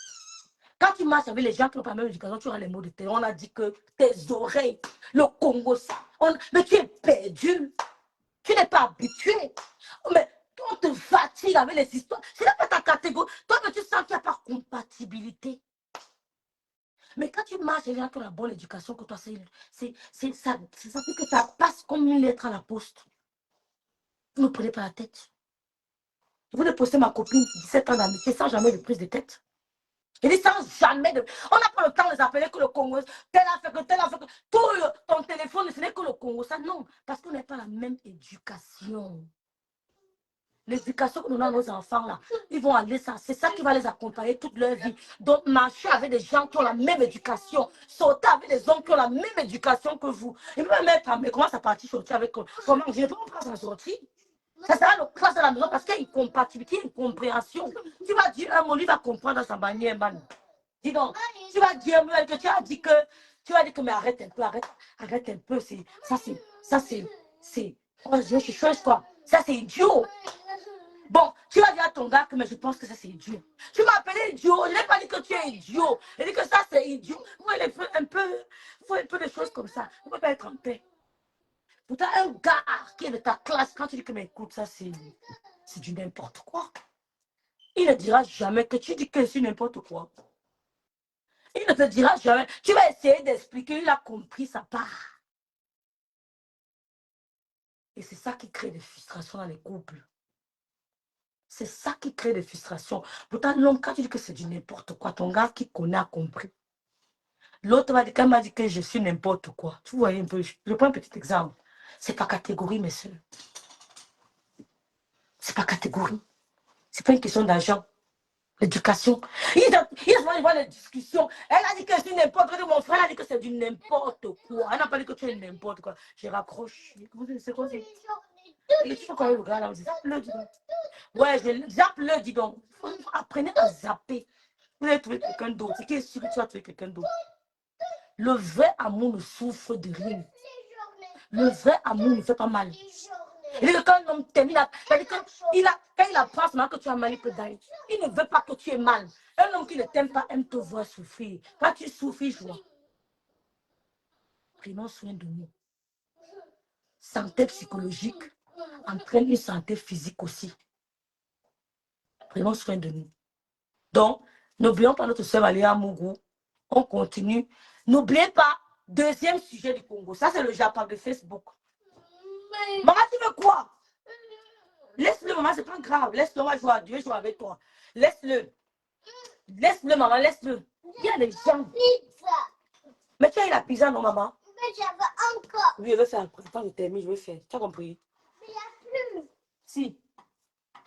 S1: Quand tu marches avec les gens qui n'ont pas la même éducation, tu as les mots de tête. On a dit que tes oreilles, le Congo, ça. Mais tu es perdu. Tu n'es pas habitué. Mais on te fatigue avec les histoires. C'est là pas ta catégorie. Toi, tu sens qu'il n'y a pas compatibilité. Mais quand tu marches, les gens qui ont la bonne éducation que toi, ça fait que ça passe comme une lettre à la poste. Ne prenez pas la tête. Je voulais poster ma copine 17 ans d'amitié sans jamais de prise de tête. Je dis sans jamais de... On n'a pas le temps de les appeler que le Congo. Tel a fait que, tel a fait que. Ton téléphone, ce n'est que le Congo. Ça, non. Parce qu'on n'a pas la même éducation. L'éducation que nous donnons à nos enfants, là, ils vont aller, ça, c'est ça qui va les accompagner toute leur vie. Donc, marcher avec des gens qui ont la même éducation, sauter avec des hommes qui ont la même éducation que vous. Et même mettre, mais comment ça partit sortir avec comment je ne peux pas prendre sa sortie. Ça sera le classe de la maison parce qu'il y a une compatibilité, une compréhension. Tu vas dire un mot, lui va comprendre dans sa manière, man. Dis donc, tu vas dire que tu as dit que, mais arrête un peu, arrête un peu, oh, je change quoi. Ça, c'est idiot. Bon, tu vas dire à ton gars que mais je pense que ça c'est idiot. Tu m'as appelé idiot, je n'ai pas dit que tu es idiot. Je dis que ça c'est idiot. Il faut un peu de choses comme ça. On ne peut pas être en paix. Pourtant, un gars qui est de ta classe, quand tu dis que mais écoute, ça c'est du n'importe quoi. Il ne dira jamais que tu dis que c'est n'importe quoi. Il ne te dira jamais. Tu vas essayer d'expliquer, il a compris sa part. Et c'est ça qui crée des frustrations dans les couples. C'est ça qui crée des frustrations. Pourtant, l'homme, quand tu dis que c'est du n'importe quoi, ton gars qui connaît a compris. L'autre m'a dit, quand il m'a dit que je suis n'importe quoi. Tu vois un peu, je prends un petit exemple. C'est pas catégorie, messieurs. C'est pas catégorie. C'est pas une question d'argent. L'éducation. Il a voir les discussions. Elle a dit que c'est n'importe quoi. Mon frère a dit que c'est du n'importe quoi. Elle n'a pas dit que tu es n'importe quoi. Je raccroche. C'est quoi c'est? Et tu fais quoi le gars là? Zappe-le, dis donc. Ouais, zappe-le, dis donc. Apprenez à zapper. Vous allez trouver quelqu'un d'autre. C'est qui est sûr que tu vas trouver quelqu'un d'autre. Le vrai amour ne souffre de rien. Le vrai amour ne fait pas mal. Il dit que quand un homme t'aime, quand il apprend seulement que tu as mal, il peut d'aller. Il ne veut pas que tu aies mal. Un homme qui ne t'aime pas aime te voir souffrir. Quand tu souffres, il joue. Prenons soin de nous. Santé psychologique entraîne une santé physique aussi. Prenons soin de nous. Donc, n'oublions pas notre sœur Valéa Mougou. On continue. N'oubliez pas, deuxième sujet du Congo. Ça, c'est le Japon de Facebook. Maman, tu veux quoi? Laisse-le, maman, c'est pas grave. Laisse-le, on va jouer à Dieu, jouer avec toi. Laisse-le. Laisse-le, maman, laisse-le. Il y a des gens. Mais tu as eu la pizza, non, maman? Mais j'avais encore. Oui, je vais faire après. Quand je termine, je vais faire. Tu as compris? Mais il n'y a plus. Si.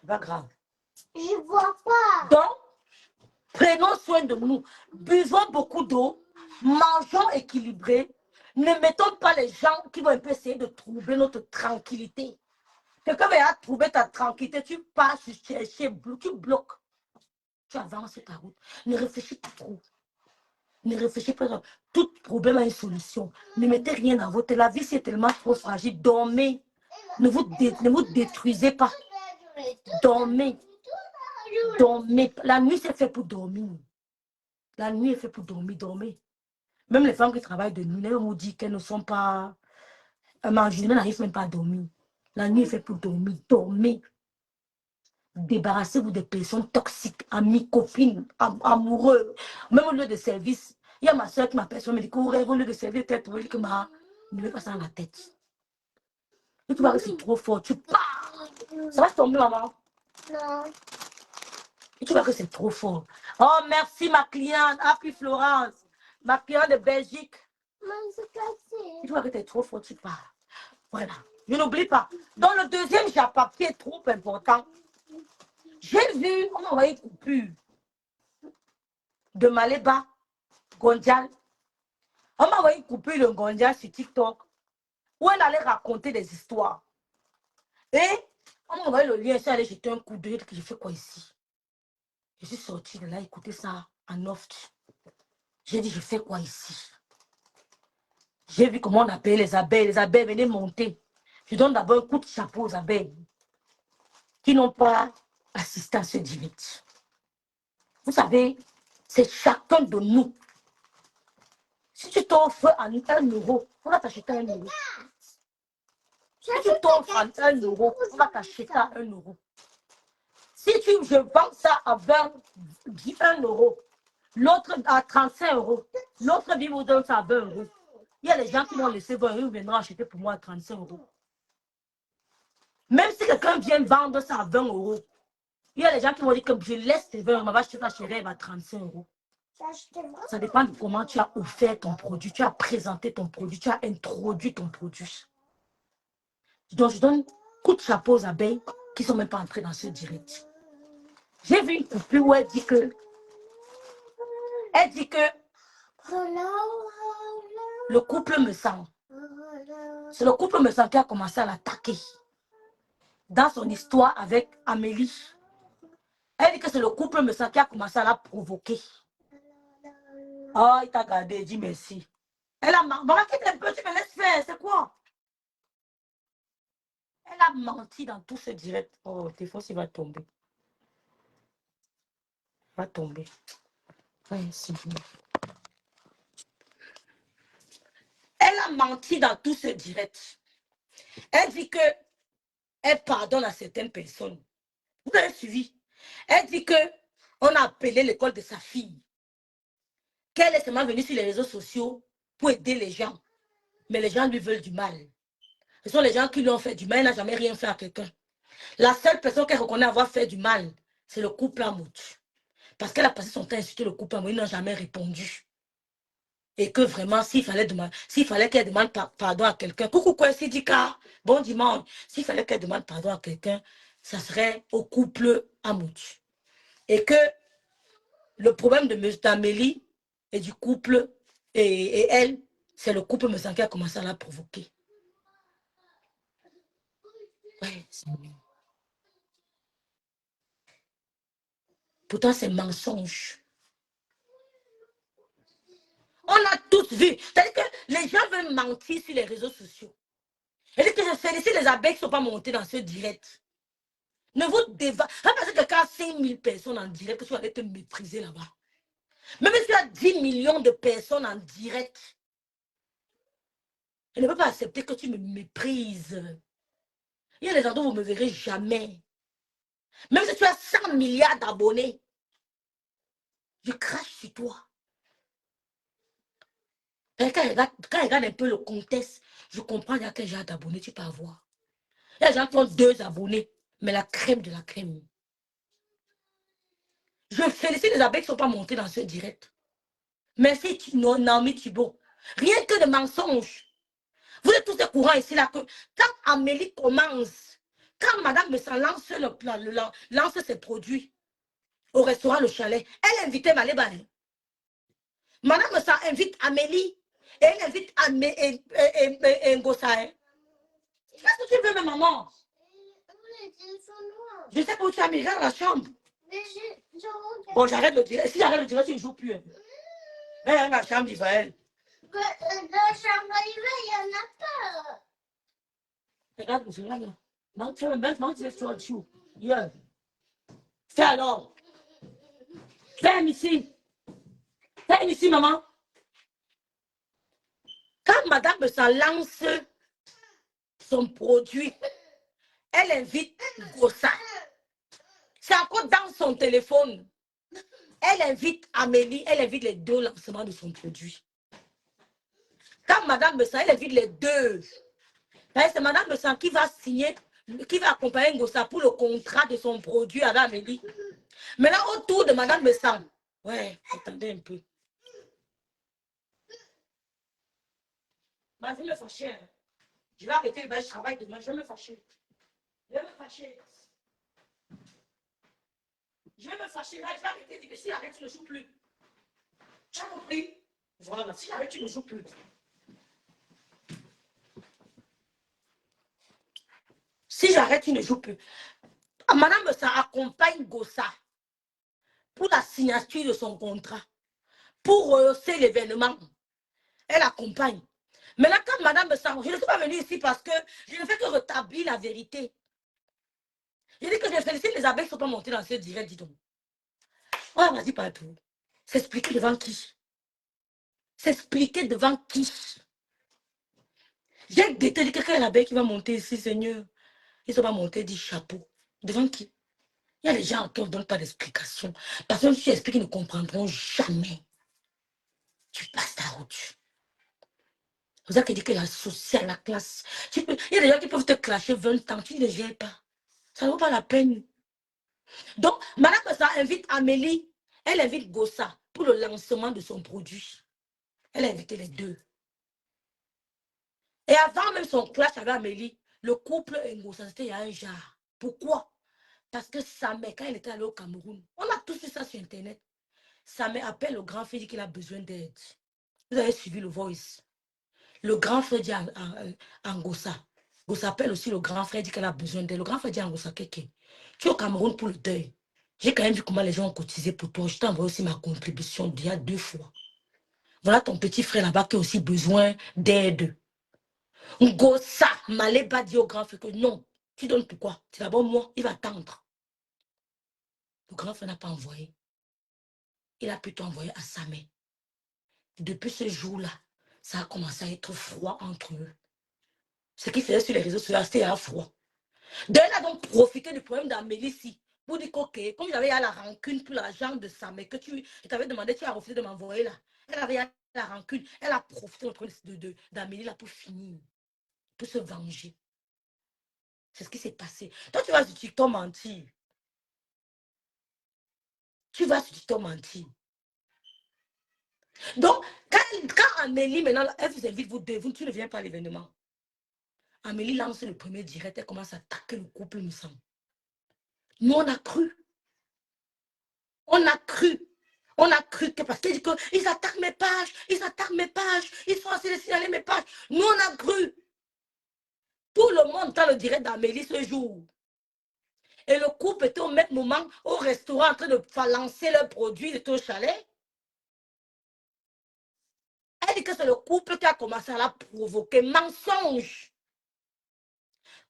S1: C'est pas grave. Je vois pas. Donc, prenons soin de nous. Buvons beaucoup d'eau. Mangeons équilibré. Ne mettons pas les gens qui vont un peu essayer de troubler notre tranquillité. Quelqu'un va trouver ta tranquillité, tu passes, tu bloques. Tu avances ta route. Ne réfléchis pas trop. Ne réfléchis pas trop. Tout problème a une solution. Ne mettez rien à votre. La vie, c'est tellement trop fragile. Dormez. Ne vous détruisez pas. Dormez. Dormez. La nuit, c'est fait pour dormir. La nuit est fait pour dormir. Dormez. Même les femmes qui travaillent de nuit, elles vous disent qu'elles ne sont pas... elles n'arrivent même pas à dormir. La nuit est faite pour dormir. Dormez. Débarrassez-vous des personnes toxiques, amis, copines, amoureux, même au lieu de service. Il y a ma soeur qui m'appelle, me dit qu'au lieu de service, tête, je dis que ne mets pas ça dans la tête. Et tu vois que c'est trop fort, tu pars. Ça va tomber, maman? Non. Et tu vois que c'est trop fort. Oh, merci ma cliente, Happy Florence, ma cliente de Belgique. Et tu vois que tu es trop fort, tu pars. Voilà. Je n'oublie pas. Dans le deuxième Japon, qui est trop important, j'ai vu, on m'a envoyé une coupure de Maléba, Gondial. On m'a envoyé une coupure de Gondial sur TikTok où elle allait raconter des histoires. Et on m'a envoyé le lien, je suis allée jeter un coup d'œil, je fais quoi ici? Je suis sortie de là, écouter ça en off. J'ai dit, je fais quoi ici? J'ai vu comment on appelait les abeilles. Les abeilles venaient monter. Je donne d'abord un coup de chapeau aux abeilles qui n'ont pas assisté à ce dîner. Vous savez, c'est chacun de nous. Si tu t'offres en 1 euro, on va t'acheter 1 euro. Si tu t'offres en 1 euro, on va t'acheter à 1 euro. Si je vends ça à 21 euros, l'autre à 35 euros, l'autre vie vous donne ça à 20 euros. Il y a des gens qui vont laisser 20 euros, ils viendront acheter pour moi à 35 euros. Même si quelqu'un vient vendre ça à 20 euros, Il y a des gens qui vont dire que je laisse tes verres, on va acheter ta chérie, elle va 35 €. Ça dépend de comment tu as offert ton produit, tu as présenté ton produit, tu as introduit ton produit. Donc, je donne coup de chapeau aux abeilles qui ne sont même pas entrées dans ce direct. J'ai vu une coupure où elle dit que le couple me sent. C'est le couple me sent qui a commencé à l'attaquer. Dans son histoire avec Amélie, elle dit que c'est le couple me sent qui a commencé à la provoquer. Oh, il t'a gardé, il dit merci. Elle a menti. Bon, quitte un peu, tu me laisses faire, c'est quoi? Elle a menti dans tout ce direct. Oh, tes fausses, il va tomber. Il va tomber. Ouais, elle a menti dans tout ce direct. Elle dit que elle pardonne à certaines personnes. Vous avez suivi? Elle dit que on a appelé l'école de sa fille. Qu'elle est seulement venue sur les réseaux sociaux pour aider les gens. Mais les gens lui veulent du mal. Ce sont les gens qui lui ont fait du mal. Elle n'a jamais rien fait à quelqu'un. La seule personne qu'elle reconnaît avoir fait du mal, c'est le couple Amout. Parce qu'elle a passé son temps à insulter le couple Amout. Ils n'ont jamais répondu. Et que vraiment, s'il fallait qu'elle demande pardon à quelqu'un, coucou quoi, Sidika, bon dimanche, s'il fallait qu'elle demande pardon à quelqu'un, ça serait au couple Amout. Et que le problème d'Amélie et du couple, et elle, c'est le couple me qui a commencé à la provoquer. Ouais, pourtant, c'est mensonge. On a tous vu. C'est-à-dire que les gens veulent mentir sur les réseaux sociaux. Et que je félicite les abeilles qui ne sont pas montées dans ce direct. Ne vous dévalez. Parce que quelqu'un a 5 000 personnes en direct, que tu vas te mépriser là-bas. Même si tu as 10 millions de personnes en direct, je ne peux pas accepter que tu me méprises. Il y a des endroits où vous ne me verrez jamais. Même si tu as 100 milliards d'abonnés, je crache sur toi. Quand je regarde un peu le contexte, je comprends il y a quel genre d'abonnés tu peux avoir. Il y a des gens qui ont 2 abonnés, mais la crème de la crème. Je félicite les abeilles qui ne sont pas montées dans ce direct. Merci Naomi Thibault. Rien que de mensonges. Vous êtes tous au courant ici là que quand Amélie commence, quand Madame Messan lance ses produits au restaurant Le Chalet, elle invitait Malébane. Madame Messan invite Amélie et elle invite Ngosa. Qu'est-ce que tu veux, ma maman? Je sais pas où tu as mis dans la chambre. Bon, j'arrête le dire. Si j'arrête le dire, tu ne joues plus. Elle est dans la chambre d'Israël. Dans la chambre d'Israël, il n'y en a pas. Regarde, je regarde là. Non, tu laisse toi dessus. Yeah. Fais alors. Fais ici. Fais ici, maman. Quand madame s'en lance son produit, elle invite Gossa. C'est encore dans son téléphone. Elle invite Amélie, elle invite les 2 lancements de son produit. Quand madame Bessan, elle invite les 2. C'est madame Bessan qui va signer, qui va accompagner Ngossa pour le contrat de son produit avec Amélie. Maintenant, autour de madame Bessan. Ouais, attendez un peu. Je vais me fâcher. Je vais arrêter le travail demain. Je vais me fâcher. Je vais me fâcher. Je vais me fâcher. Là, je vais arrêter. Mais si j'arrête, tu ne joues plus. Tu as compris? Voilà, si j'arrête, tu ne joues plus. Si j'arrête, tu ne joues plus. Madame Bessan accompagne Gossa pour la signature de son contrat, pour rehausser l'événement. Elle accompagne. Maintenant, quand madame Bessan, je ne suis pas venue ici parce que je ne fais que rétablir la vérité. Je dis que je félicite les abeilles qui ne sont pas montées dans ce direct, dis donc. Oh, vas-y partout. S'expliquer devant qui? S'expliquer devant qui? J'ai détesté quelqu'un l'abeille qui va monter ici, Seigneur. Ils ne sont pas montés, dit chapeau. Devant qui? Il y a des gens qui ne donnent pas d'explication. Parce que si tu expliques, ils ne comprendront jamais. Tu passes ta route. Vous avez dit que la sociale, la classe. Il y a des gens qui peuvent te clasher 20 ans, tu ne les gères pas. Ça ne vaut pas la peine. Donc, Madame Gossa invite Amélie, elle invite Gossa pour le lancement de son produit. Elle a invité les deux. Et avant même son clash avec Amélie, le couple Ngossa, c'était il y a un genre. Pourquoi? Parce que sa mère, quand elle était allée au Cameroun, on a tous vu ça sur Internet. Sa mère appelle le grand frère, dit qu'il a besoin d'aide. Vous avez suivi le voice. Le grand frère dit à Ngossa. Ngossa appelle aussi le grand frère, dit qu'elle a besoin d'aide. Le grand frère dit à Ngossa, tu es au Cameroun pour le deuil. J'ai quand même vu comment les gens ont cotisé pour toi. Je t'ai envoyé aussi ma contribution d'il y a 2 fois. Voilà ton petit frère là-bas qui a aussi besoin d'aide. Ngossa, Maléba dit au grand frère que non, tu donnes pourquoi? C'est d'abord moi, il va attendre. Le grand frère n'a pas envoyé. Il a plutôt envoyé à sa mère. Depuis ce jour-là, ça a commencé à être froid entre eux. Ce qui faisait sur les réseaux sociaux, c'était un froid. D'ailleurs, elle a donc profité du problème d'Amélie ici pour dire que, comme j'avais la rancune pour l'argent de sa mère, que je t'avais demandé, tu as refusé de m'envoyer là. Elle avait la rancune. Elle a profité du problème d'Amélie là pour finir, pour se venger. C'est ce qui s'est passé. Toi, tu vas sur TikTok mentir. Tu vas sur TikTok mentir. Donc, quand Amélie, maintenant, elle vous invite, tu ne viens pas à l'événement. Amélie lance le premier direct, elle commence à attaquer le couple, il me semble. Nous, on a cru. On a cru. On a cru que parce qu'ils attaquent mes pages, ils sont assez de signaler mes pages. Nous, on a cru. Tout le monde dans le direct d'Amélie ce jour. Et le couple était au même moment au restaurant en train de lancer leurs produits, de au chalet. Elle dit que c'est le couple qui a commencé à la provoquer. Mensonge.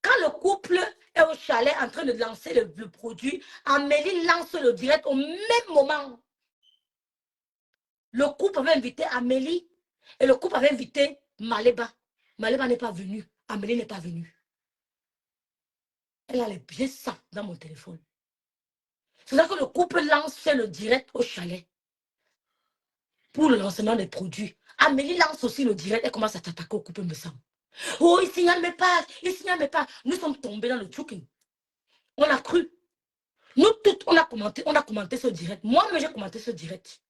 S1: Quand le couple est au chalet en train de lancer le produit, Amélie lance le direct au même moment. Le couple avait invité Amélie et le couple avait invité Maléba. Maléba n'est pas venue. Amélie n'est pas venue. Elle a les pieds ça dans mon téléphone. C'est ça que le couple lance le direct au chalet pour le lancement des produits. Amélie lance aussi le direct et commence à t'attaquer au couple, me semble. Oh, il signale mes pages, il signale mes pages. Nous sommes tombés dans le trucking. On a cru. Nous toutes, on a commenté ce direct. Moi-même, j'ai commenté ce direct.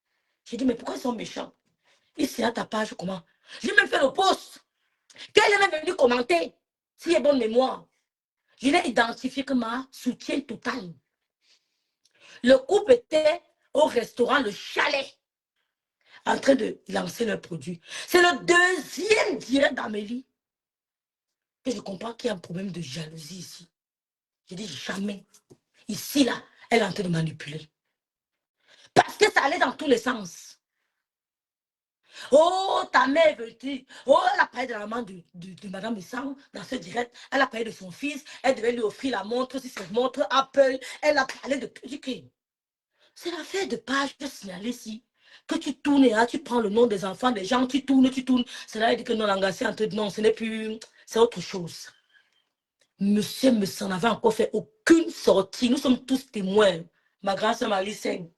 S1: J'ai dit, mais pourquoi ils sont méchants? Ils signalent ta page, comment? J'ai même fait le post. Qu'elle est même venue commenter. S'il est bonne mémoire. Je l'ai identifié comme un soutien total. Le couple était au restaurant, le chalet, en train de lancer leurs produits. C'est le deuxième direct d'Amélie que je comprends qu'il y a un problème de jalousie ici. Je dis jamais. Ici, là, elle est en train de manipuler. Parce que ça allait dans tous les sens. Oh, ta mère veut dire. Oh, elle a parlé de la maman de Madame Missang dans ce direct. Elle a parlé de son fils. Elle devait lui offrir la montre, si cette montre Apple. Elle a parlé de tout. C'est l'affaire de page de signaler ici. Que tu tournes et là, tu prends le nom des enfants, des gens, tu tournes. C'est là, il dit que non, l'engagé entre non, ce n'est plus. C'est autre chose. Monsieur me s'en avait encore fait aucune sortie. Nous sommes tous témoins. Ma grand-sœur Marie-Seigne.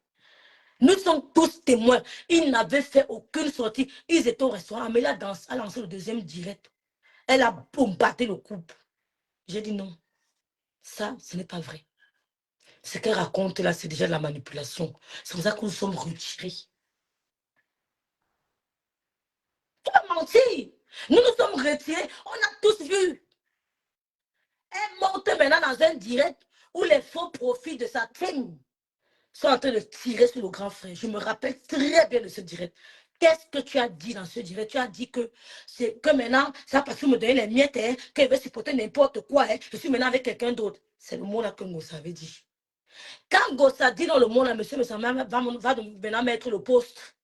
S1: Nous sommes tous témoins. Ils n'avaient fait aucune sortie. Ils étaient au restaurant. Mais là, a lancé le deuxième direct. Elle a bombardé le couple. J'ai dit non. Ça, ce n'est pas vrai. Ce qu'elle raconte là, c'est déjà de la manipulation. C'est pour ça que nous sommes retirés. Tu as menti. Nous nous sommes retirés. On a tous vu. Elle monte maintenant dans un direct où les faux profits de sa team sont en train de tirer sur le grand frère. Je me rappelle très bien de ce direct. Qu'est-ce que tu as dit dans ce direct? Tu as dit que c'est que maintenant, ça parce que me donner les miettes, hein, qu'elle veut supporter n'importe quoi. Hein, je suis maintenant avec quelqu'un d'autre. C'est le mot là que Ngossa avait dit. Quand Ngossa dit dans le mot là, monsieur va maintenant mettre le poste.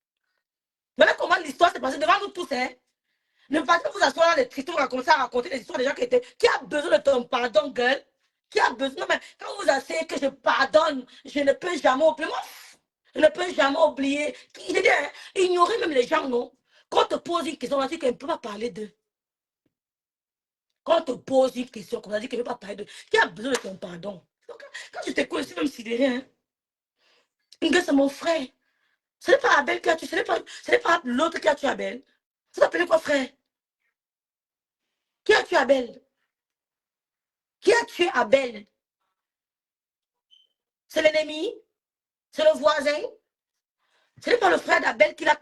S1: Voilà comment l'histoire s'est passée devant nous tous. Hein. Ne pas vous asseoir dans les TikTok, commencer à raconter des histoires des gens qui étaient. Qui a besoin de ton pardon, gueule? Qui a besoin? Non, mais quand vous asseyez que je pardonne, je ne peux jamais oublier. Je ne peux jamais oublier. Il dit, hein, ignorer même les gens, non? Quand on te pose une question, on a dit qu'on ne peut pas parler d'eux. Quand on te pose une question, on a dit qu'on ne peut pas parler d'eux. Qui a besoin de ton pardon? Donc, quand je t'écoute, c'est même sidéré, hein? C'est mon frère. Ce n'est pas Abel qui a tué, ce n'est pas l'autre qui a tué Abel. Ça s'appelle quoi, frère? Qui a tué Abel? Qui a tué Abel? C'est l'ennemi? C'est le voisin? Ce n'est pas le frère d'Abel qui l'a.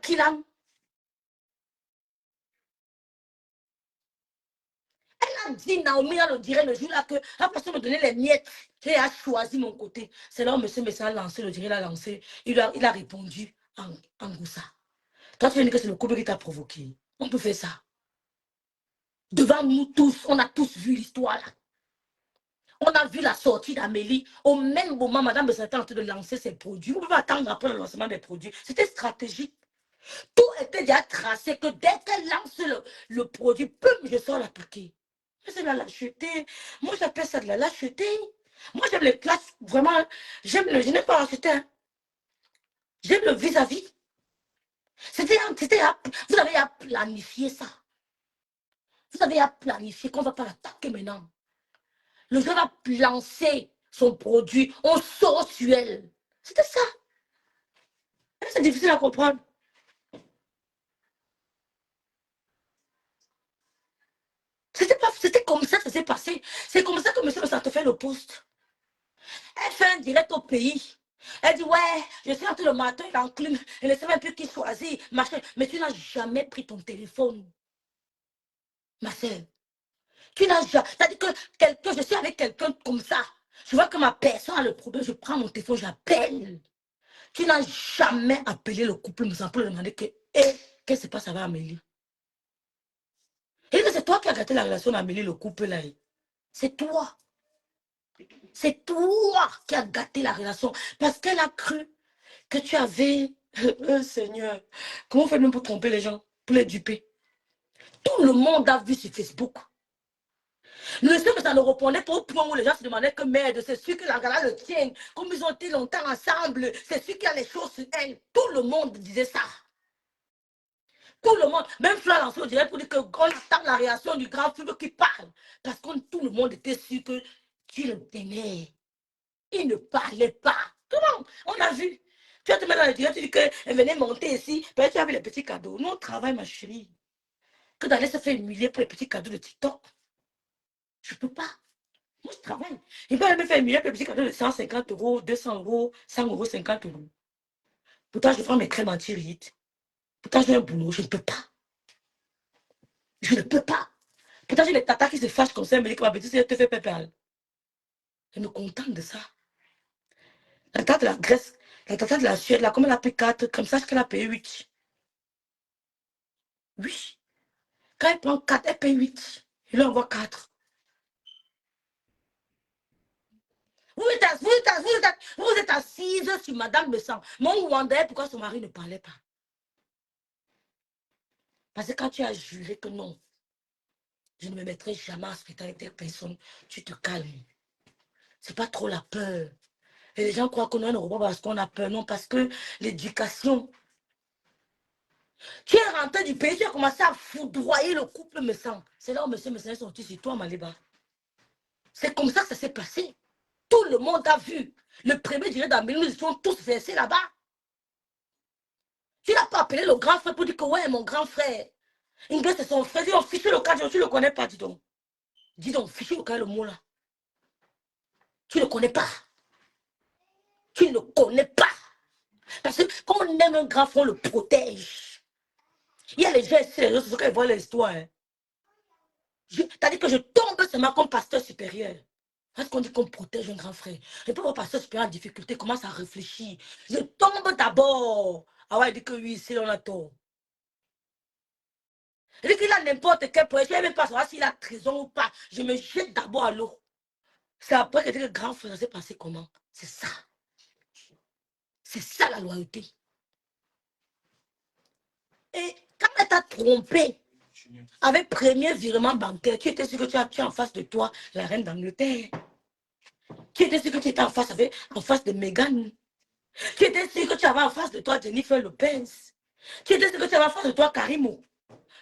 S1: Elle a dit, Naomi, elle le dirait le jour là que la personne me donnait les miettes. J'ai choisi mon côté. C'est là où monsieur a lancé, le dirait, il a lancé. Il a répondu en Goussa. Toi, tu veux dire que c'est le couple qui t'a provoqué. On peut faire ça. Devant nous tous, on a tous vu l'histoire là. On a vu la sortie d'Amélie. Au même moment, Madame Bessata est en train de lancer ses produits. Vous pouvez attendre après le lancement des produits. C'était stratégique. Tout était déjà tracé que dès qu'elle lance le produit, pum, je sors l'appliquer. C'est la lâcheté. Moi, j'appelle ça de la lâcheté. Moi, j'aime les classes, vraiment. Je n'aime pas lâcheté. Hein. J'aime le vis-à-vis. Vous avez à planifier ça. Vous avez à planifier qu'on ne va pas l'attaquer maintenant. Le gars va lancer son produit en sensuel. C'était ça. C'est difficile à comprendre. C'était comme ça que ça s'est passé. C'est comme ça que M. Santo fait le poste. Elle fait un direct au pays. Elle dit, ouais, je suis entré le matin, il enclume, il ne sait même plus qui choisit, machin. Mais tu n'as jamais pris ton téléphone, ma soeur. Tu n'as jamais. C'est-à-dire que je suis avec quelqu'un comme ça. Je vois que ma personne a le problème, je prends mon téléphone, j'appelle. Tu n'as jamais appelé le couple pour lui demander que, qu'est-ce qui se passe avec Amélie? Et c'est toi qui as gâté la relation d'Amélie, le couple là. C'est toi. C'est toi qui as gâté la relation. Parce qu'elle a cru que tu avais... Seigneur, comment faire même pour tromper les gens, pour les duper? Tout le monde a vu sur Facebook. Le seul que ça ne répondait pas au point où les gens se demandaient que merde, c'est celui que la gala le tient, comme ils ont été longtemps ensemble, c'est celui qui a les choses sur elle. Tout le monde disait ça. Tout le monde, même Fleur Lançon, on dirait pour dire qu'on attend la réaction du grand frère qui parle. Parce que tout le monde était sûr que tu le tenais. Il ne parlait pas. Tout le monde, on a vu. Tu vas te mettre dans le direct, tu dis qu'elle venait monter ici, peut-être tu avais les petits cadeaux. Nous, on travaille, ma chérie. Que d'aller se faire humilier pour les petits cadeaux de TikTok. Je ne peux pas. Moi, je travaille. Il va me faire humilier pour les petits cadeaux de 150 euros, 200 euros, 100 euros, 50 euros. Pourtant, je prends mes crèmes anti-rides. Pourtant, j'ai un boulot, je ne peux pas. Je ne peux pas. Pourtant, j'ai les tatas qui se fâchent comme ça, mais disent que ma petite, elle te fait pépère. Je me contente de ça. La tata de la Grèce, la tata de la Suède, là, comme elle a payé 4, comme ça, qu'elle a payé 8. Oui. Quand elle prend 4, elle paye 8. Il lui envoie 4. Vous êtes assise sur Madame Bessan. Mon Rwandais, pourquoi son mari ne parlait pas? Parce que quand tu as juré que non, je ne me mettrai jamais à respecter avec telle personne, tu te calmes. C'est pas trop la peur. Et les gens croient qu'on a une repas parce qu'on a peur. Non, parce que l'éducation. Tu es rentré du pays, tu as commencé à foudroyer le couple Messan. C'est là où monsieur Messan est sorti sur toi, Maliba. C'est comme ça que ça s'est passé. Tout le monde a vu. Le premier direct d'Amélie, nous sont tous versés là-bas. Tu n'as pas appelé le grand frère pour dire que ouais, mon grand frère. Ingrid, c'est son frère. Dis donc, fichu le cadre, tu ne le connais pas, dis donc. Dis donc, fichu le cadre, le mot là. Tu ne le connais pas. Tu ne le connais pas. Parce que quand on aime un grand frère, on le protège. Il y a les gens ici, les autres, quand ils voient l'histoire. Hein. C'est-à-dire que je tombe seulement comme pasteur supérieur. Parce qu'on dit qu'on protège un grand frère. Je peux voir pasteur supérieur en difficulté, commence à réfléchir. Je tombe d'abord. Ah ouais, il dit que oui, c'est on a tort. Il dit qu'il a n'importe quel projet, je ne sais même pas savoir s'il a trésor ou pas. Je me jette d'abord à l'eau. C'est après que le grand frère s'est passé comment? C'est ça. C'est ça la loyauté. Et quand elle t'a trompé avec premier virement bancaire, tu étais sûr que tu as en face de toi la reine d'Angleterre. Tu étais sûr que tu étais en face de Meghan. Tu étais sûr que tu avais en face de toi Jennifer Lopez. Tu étais sûr que tu avais en face de toi Karimo.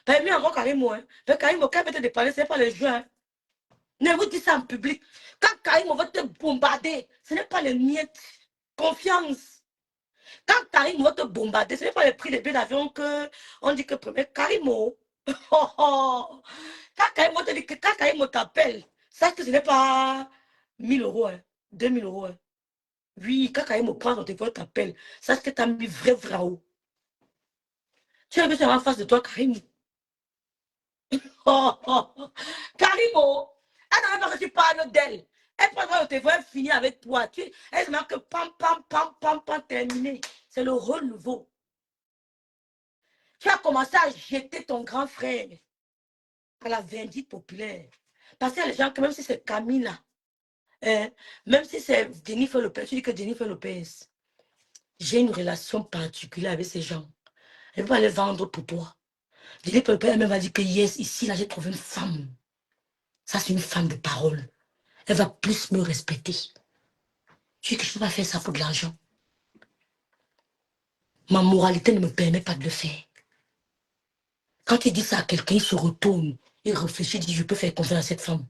S1: Pas mieux encore Karimo. Hein. Mais Karimo, quand il va te dépanner, ce n'est pas le jeu. Hein. Ne vous dites ça en public. Quand Karimo va te bombarder, ce n'est pas les miettes. Confiance. Quand Karimo va te bombarder, ce n'est pas le prix des billets d'avion qu'on dit que premier Karimo. Oh, oh. Quand Karimo t'appelle, sache que ce n'est pas 1000 euros, hein, 2000 euros. Hein. Oui, quand Karim me prend ton téléphone, t'appelle. Sache que t'as mis vrai haut. Tu as vu ça en face de toi, Karim. Oh, oh, oh. Karim, oh. Elle n'arrive pas que tu parles d'elle. Elle prendra le téléphone, elle finit avec toi. Elle se marque pam, pam, pam, pam, pam, terminé. C'est le renouveau. Tu as commencé à jeter ton grand frère à la vindicte populaire. Parce qu'il y a les gens que même si c'est Camilla, hein, même si c'est Jennifer Lopez, tu dis que Jennifer Lopez, j'ai une relation particulière avec ces gens. Elle va les vendre pour toi. Jennifer Lopez elle-même va dire que yes, ici, là, j'ai trouvé une femme. Ça, c'est une femme de parole. Elle va plus me respecter. Tu dis que je ne peux pas faire ça pour de l'argent. Ma moralité ne me permet pas de le faire. Quand il dit ça à quelqu'un, il se retourne, il réfléchit, il dit, je peux faire confiance à cette femme.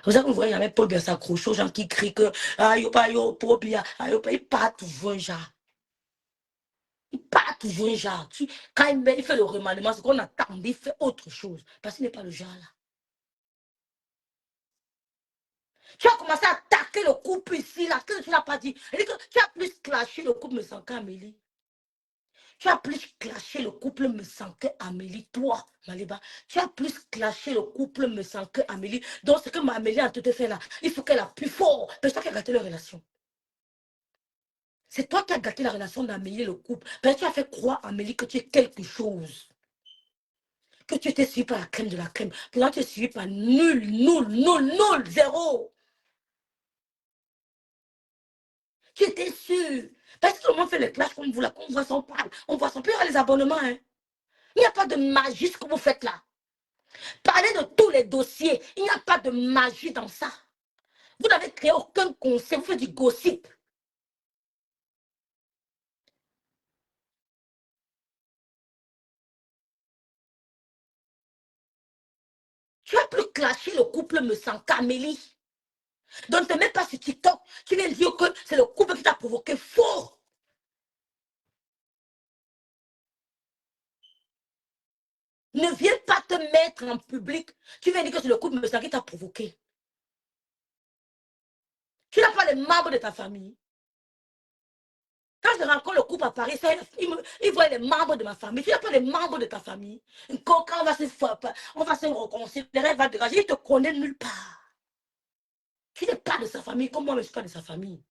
S1: Vous savez, vous voyez jamais Paul bien s'accrocher aux gens qui crient que aïe, Paul bien, il part toujours un genre. Il part toujours un genre. Quand il fait le remaniement, ce qu'on attendait, il fait autre chose. Parce qu'il n'est pas le genre là. Tu as commencé à attaquer le couple ici, là. Qu'est-ce que tu n'as pas dit? Tu as plus clashé le couple me sent qu'Amélie. Tu as plus clashé le couple me sent qu'Amélie. Toi, Maliba, tu as plus clashé le couple me sent qu'Amélie. Donc, ce que Amélie a tout fait là, il faut qu'elle appuie fort. C'est toi qui as gâté leur relation. C'est toi qui as gâté la relation d'Amélie et le couple. Parce que tu as fait croire à Amélie que tu es quelque chose. Que tu étais suivi par la crème de la crème. Pourtant, tu es suivi par nul, zéro. Tu étais sûr. Parce que tout le monde fait le clash comme vous là, qu'on voit son parle. On voit son pire les abonnements. Hein. Il n'y a pas de magie ce que vous faites là. Parlez de tous les dossiers. Il n'y a pas de magie dans ça. Vous n'avez créé aucun concept. Vous faites du gossip. Tu as plus clashé le couple me sent qu'Amélie. Donc, ne te mets pas sur TikTok. Tu viens dire que c'est le couple qui t'a provoqué. Faux. Ne viens pas te mettre en public. Tu viens dire que c'est le couple me sent qui t'a provoqué. Tu n'as pas les membres de ta famille. Quand je rencontre le couple à Paris, il voit les membres de ma famille. Tu n'as pas les membres de ta famille. Quand on va se reconsidérer, elle va dégager. Il ne te connaît nulle part. Tu n'es pas de sa famille, comme moi, je ne suis pas de sa famille.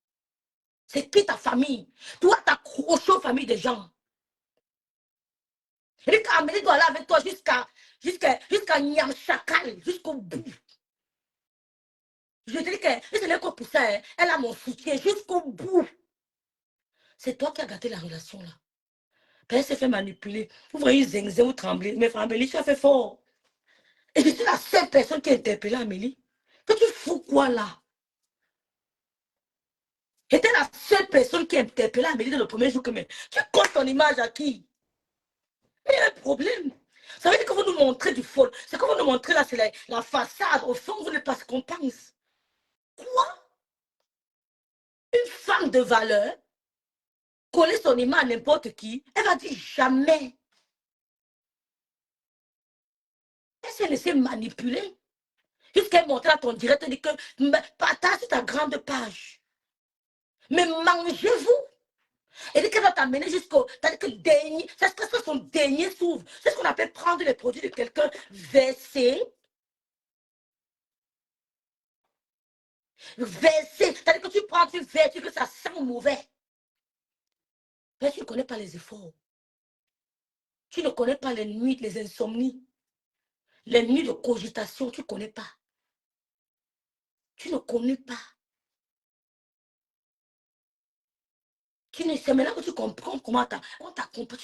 S1: C'est qui ta famille? Toi, t'accroches aux familles des gens. Et quand Amélie doit aller avec toi jusqu'à Niam Chakal, jusqu'au bout. Je te dis que ce n'est que pour ça, hein. Elle a mon soutien jusqu'au bout. C'est toi qui as gâté la relation là. Elle s'est fait manipuler. Vous voyez, zingzé, vous tremblez. Mais Amélie, tu as fait fort. Et je suis la seule personne qui a interpellé Amélie. Que tu fous quoi là? J'étais la seule personne qui a interpellé Amélie dans le premier jour que mais tu comptes ton image à qui? Mais il y a un problème. Ça veut dire que vous nous montrez du faux. C'est que vous nous montrez là, c'est la façade. Au fond, vous n'êtes pas ce qu'on pense. Quoi? Une femme de valeur, coller son image à n'importe qui, elle va dire jamais. Elle s'est laissée manipuler. Jusqu'à montrer à ton direct, elle dit que partage ta grande page. Mais mangez-vous. Elle dit qu'elle va t'amener jusqu'au. C'est-à-dire que le dernier, c'est ce que son dernier s'ouvre. C'est ce qu'on appelle prendre les produits de quelqu'un, verser. Verser. C'est-à-dire que tu prends, tu verses, que ça sent mauvais. Mais tu ne connais pas les efforts. Tu ne connais pas les nuits, les insomnies. Les nuits de cogitation, tu ne connais pas. Tu ne connais pas. C'est maintenant que tu comprends comment on t'accompagne.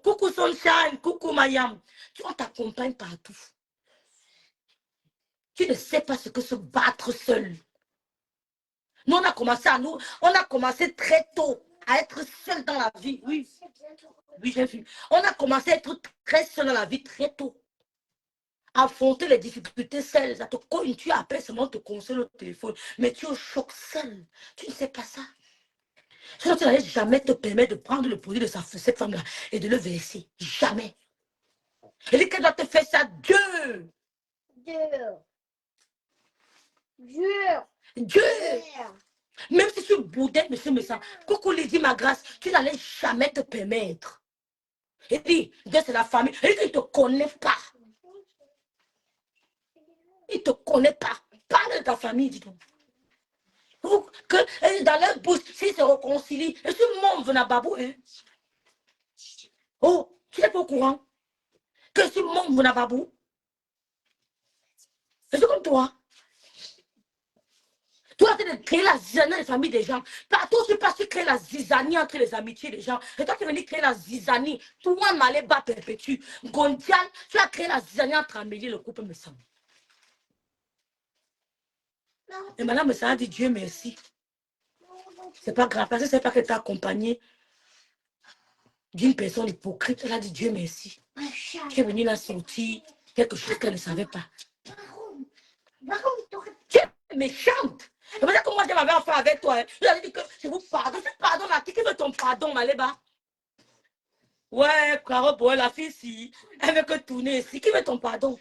S1: Coucou Sunshine, coucou Mayam. On t'accompagne partout. Tu ne sais pas ce que se battre seul. Nous, on a commencé très tôt à être seul dans la vie. Oui, oui, j'ai vu. On a commencé à être très seul dans la vie très tôt. Affronter les difficultés seul. Tu appelles seulement te conseiller au téléphone, mais tu es au choc seul. Tu ne sais pas ça. Sinon, tu n'allais jamais te permettre de prendre le produit de cette femme-là et de le verser. Jamais. Elle dit qu'elle doit te faire ça dur.
S2: Dur. Dur.
S1: Dur. Même si tu boudais, monsieur Messin, coucou Lydie, ma grâce, tu n'allais jamais te permettre. Il dit, Dieu c'est la famille. Il dit, il ne te connaît pas. Il ne te connaît pas. Parle de ta famille, dis donc. Que dans leur bouche, s'ils se réconcilient, et si mon venababou, hein? Oh, tu n'es pas au courant? Que si mon venababou, c'est comme toi. Toi, tu as créé la zizanie dans les familles des gens. Partout, tu passes, tu crées la zizanie entre les amitiés des gens. Et toi, tu es venu créer la zizanie. Toi, Maléba perpétue. Gondian, tu as créé la zizanie entre Amélie et le couple me semble. Et madame me a dit Dieu merci. C'est pas grave, parce que c'est pas qu'elle t'a accompagné d'une personne hypocrite. Elle a dit Dieu merci. Tu es venu la sortir quelque chose qu'elle ne savait pas. Tu es méchante. C'est pour ça que moi, je m'avais affaire avec toi. Hein. Je lui ai dit que je vous pardonne. Je pardonne à qui veut ton pardon, Maléba? Ouais, Caro, la fille, si. Elle veut que tourner ici. Qui veut ton pardon?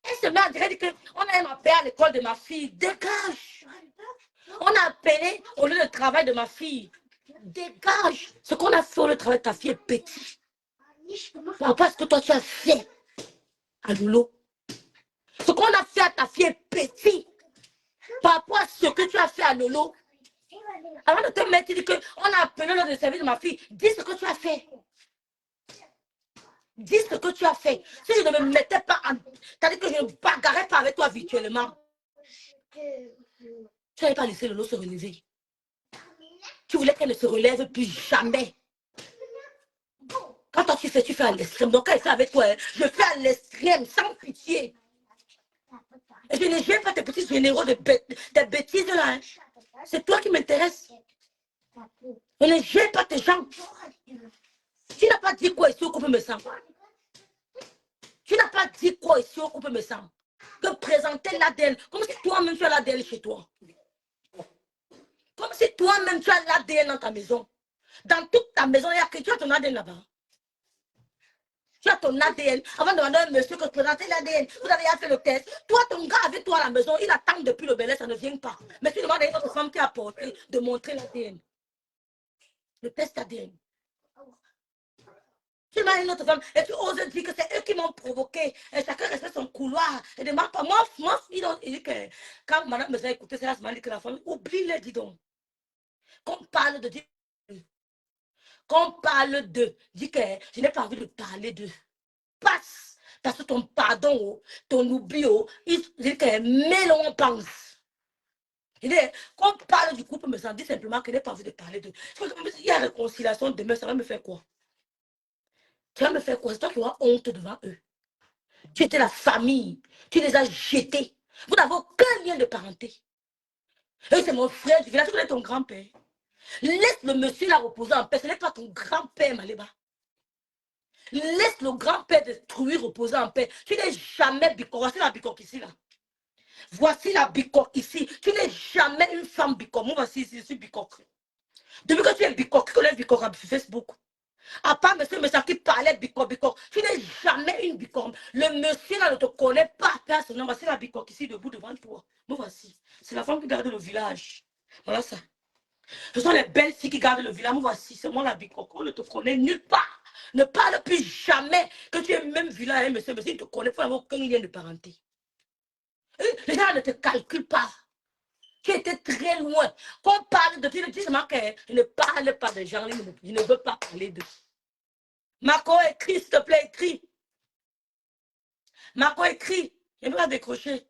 S1: Elle se met à dire qu'on a un appel à l'école de ma fille. Dégage. On a appelé au lieu de travail de ma fille. Dégage. Ce qu'on a fait au lieu de travail de ta fille est petit. Par rapport à ce que toi tu as fait à Lolo. Ce qu'on a fait à ta fille est petit. Par rapport à ce que tu as fait à Lolo. Avant de te mettre, tu dis qu'on a appelé le service de ma fille. Dis ce que tu as fait. Dis ce que tu as fait. Si je ne me mettais pas en... C'est-à-dire que je ne bagarrais pas avec toi virtuellement. Tu n'avais pas laissé Lolo se relever. Tu voulais qu'elle ne se relève plus jamais. Quand toi tu fais à l'extrême. Donc quand elle fait avec toi, je fais à l'extrême, sans pitié. Et je ne gère pas tes petits généraux de bêtises là. Hein. C'est toi qui m'intéresse. Je ne gère pas tes gens. Tu n'as pas dit quoi ici au couple me semble. Tu n'as pas dit quoi ici au couple me semble. Que présenter l'ADN, comme si toi-même tu as l'ADN chez toi. Comme si toi-même tu as l'ADN dans ta maison. Dans toute ta maison, il y a que tu as ton ADN là-bas. Tu as ton ADN. Avant de demander à un monsieur que présenter l'ADN, vous avez fait le test. Toi, ton gars avec toi à la maison, il attend depuis le Belay, ça ne vient pas. Mais tu demandes à une autre femme qui a apporté de montrer l'ADN. Le test ADN. Tu demandes à une autre femme et tu oses dire que c'est eux qui m'ont provoqué. Et chacun respecte son couloir. Et demande pas. Moi, il dit que quand madame me a écouté, c'est là que que la femme, oublie-le, dis donc. Qu'on parle de Dieu. Qu'on parle de. Dis que je n'ai pas envie de parler de. Passe. Parce que ton pardon, ton oubli, il dit que mais on pense. Il dit, qu'on parle du couple, me semble dit simplement que je n'ai pas envie de parler de. Il y a réconciliation demain, ça va me faire quoi? Tu vas me faire quoi? C'est toi qui auras honte devant eux. Tu étais la famille. Tu les as jetés. Vous n'avez aucun lien de parenté. Et c'est mon frère du village, tu connais ton grand-père. Laisse le monsieur là reposer en paix. Ce n'est pas ton grand-père, Maléba. Laisse le grand-père détruire, reposer en paix. Tu n'es jamais bicoque. Voici la bicoque ici, là. Voici la bicoque ici. Tu n'es jamais une femme bicoque. Moi, voici ici, je suis bicoque. Depuis que tu es bicoque, tu connais bicoque sur Facebook. À part monsieur qui parlait bicoque. Tu n'es jamais une bicoque. Le monsieur là ne te connaît pas personnellement. Voici la bicoque ici, debout devant toi. Moi, voici. C'est la femme qui garde le village. Voilà ça. Ce sont les belles filles qui gardent le village. Moi, voici. C'est moi la bicoque. On ne te connaît nulle part. Ne parle plus jamais que tu es même village. Monsieur, il te connaît. Il faut avoir aucun lien de parenté. Les gens ne te calculent pas. Tu étais très loin. Qu'on parle de tu dis seulement que je ne parle pas de gens. Je ne veux pas parler d'eux. Marco, écrit, s'il te plaît, écris. Marco, écrit. Je ne peux pas décrocher.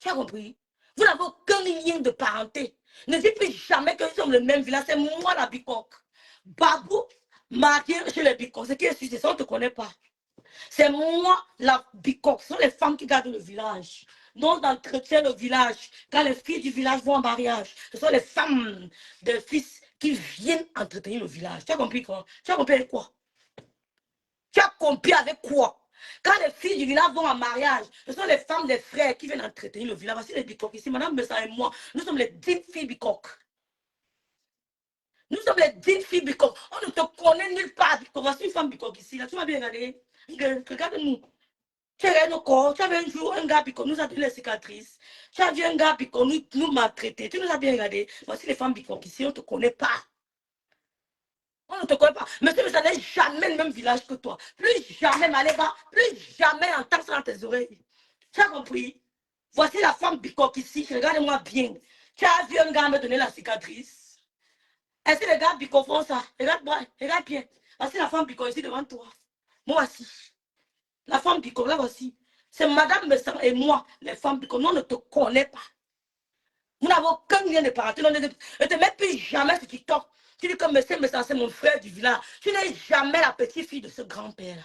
S1: Tu as compris? Vous n'avez aucun lien de parenté. Ne dites plus jamais que nous sommes le même village. C'est moi la bicoque. Babou, marié chez les bicoques. Ce qui est sûr, ça, on ne te connaît pas. C'est moi la bicoque. Ce sont les femmes qui gardent le village. Nous entretiennent le village. Quand les filles du village vont en mariage, ce sont les femmes des fils qui viennent entretenir le village. Tu as compris quoi? Tu as compris avec quoi? Tu as compris avec quoi? Quand les filles du village vont en mariage, ce sont les femmes des frères qui viennent entretenir le village. Voici les bicoques ici. Madame Messa et moi, nous sommes les 10 filles bicoques. Nous sommes les 10 filles bicoques. On ne te connaît nulle part. Voici une femme bicoque ici. Là, tu m'as bien regardé. Regarde-nous. Tu as un corps, tu avais un jour un gars qui nous a donné les cicatrices. Tu as vu un gars qui nous maltraité. Tu nous as bien regardé. Voici les femmes qui ici, on ne te connaît pas. On ne te connaît pas. Monsieur, ça n'est jamais le même village que toi. Plus jamais, Maléba, plus jamais entendre ça dans tes oreilles. Tu as compris? Voici la femme bicoque ici. Regarde-moi bien. Tu as vu un gars me donner la cicatrice. Est-ce que les gars bicoques font ça? Regarde-moi, regarde bien. Voici la femme bicoque ici devant toi. Moi aussi. La femme bicoque, là voici. C'est Madame Messan et moi, les femmes bicoques. Nous, on ne te connaît pas. Nous n'avons aucun lien de parenté. Ne te mets plus jamais sur TikTok. Tu dis que monsieur Messan, c'est mon frère du village. Tu n'es jamais la petite fille de ce grand-père-là.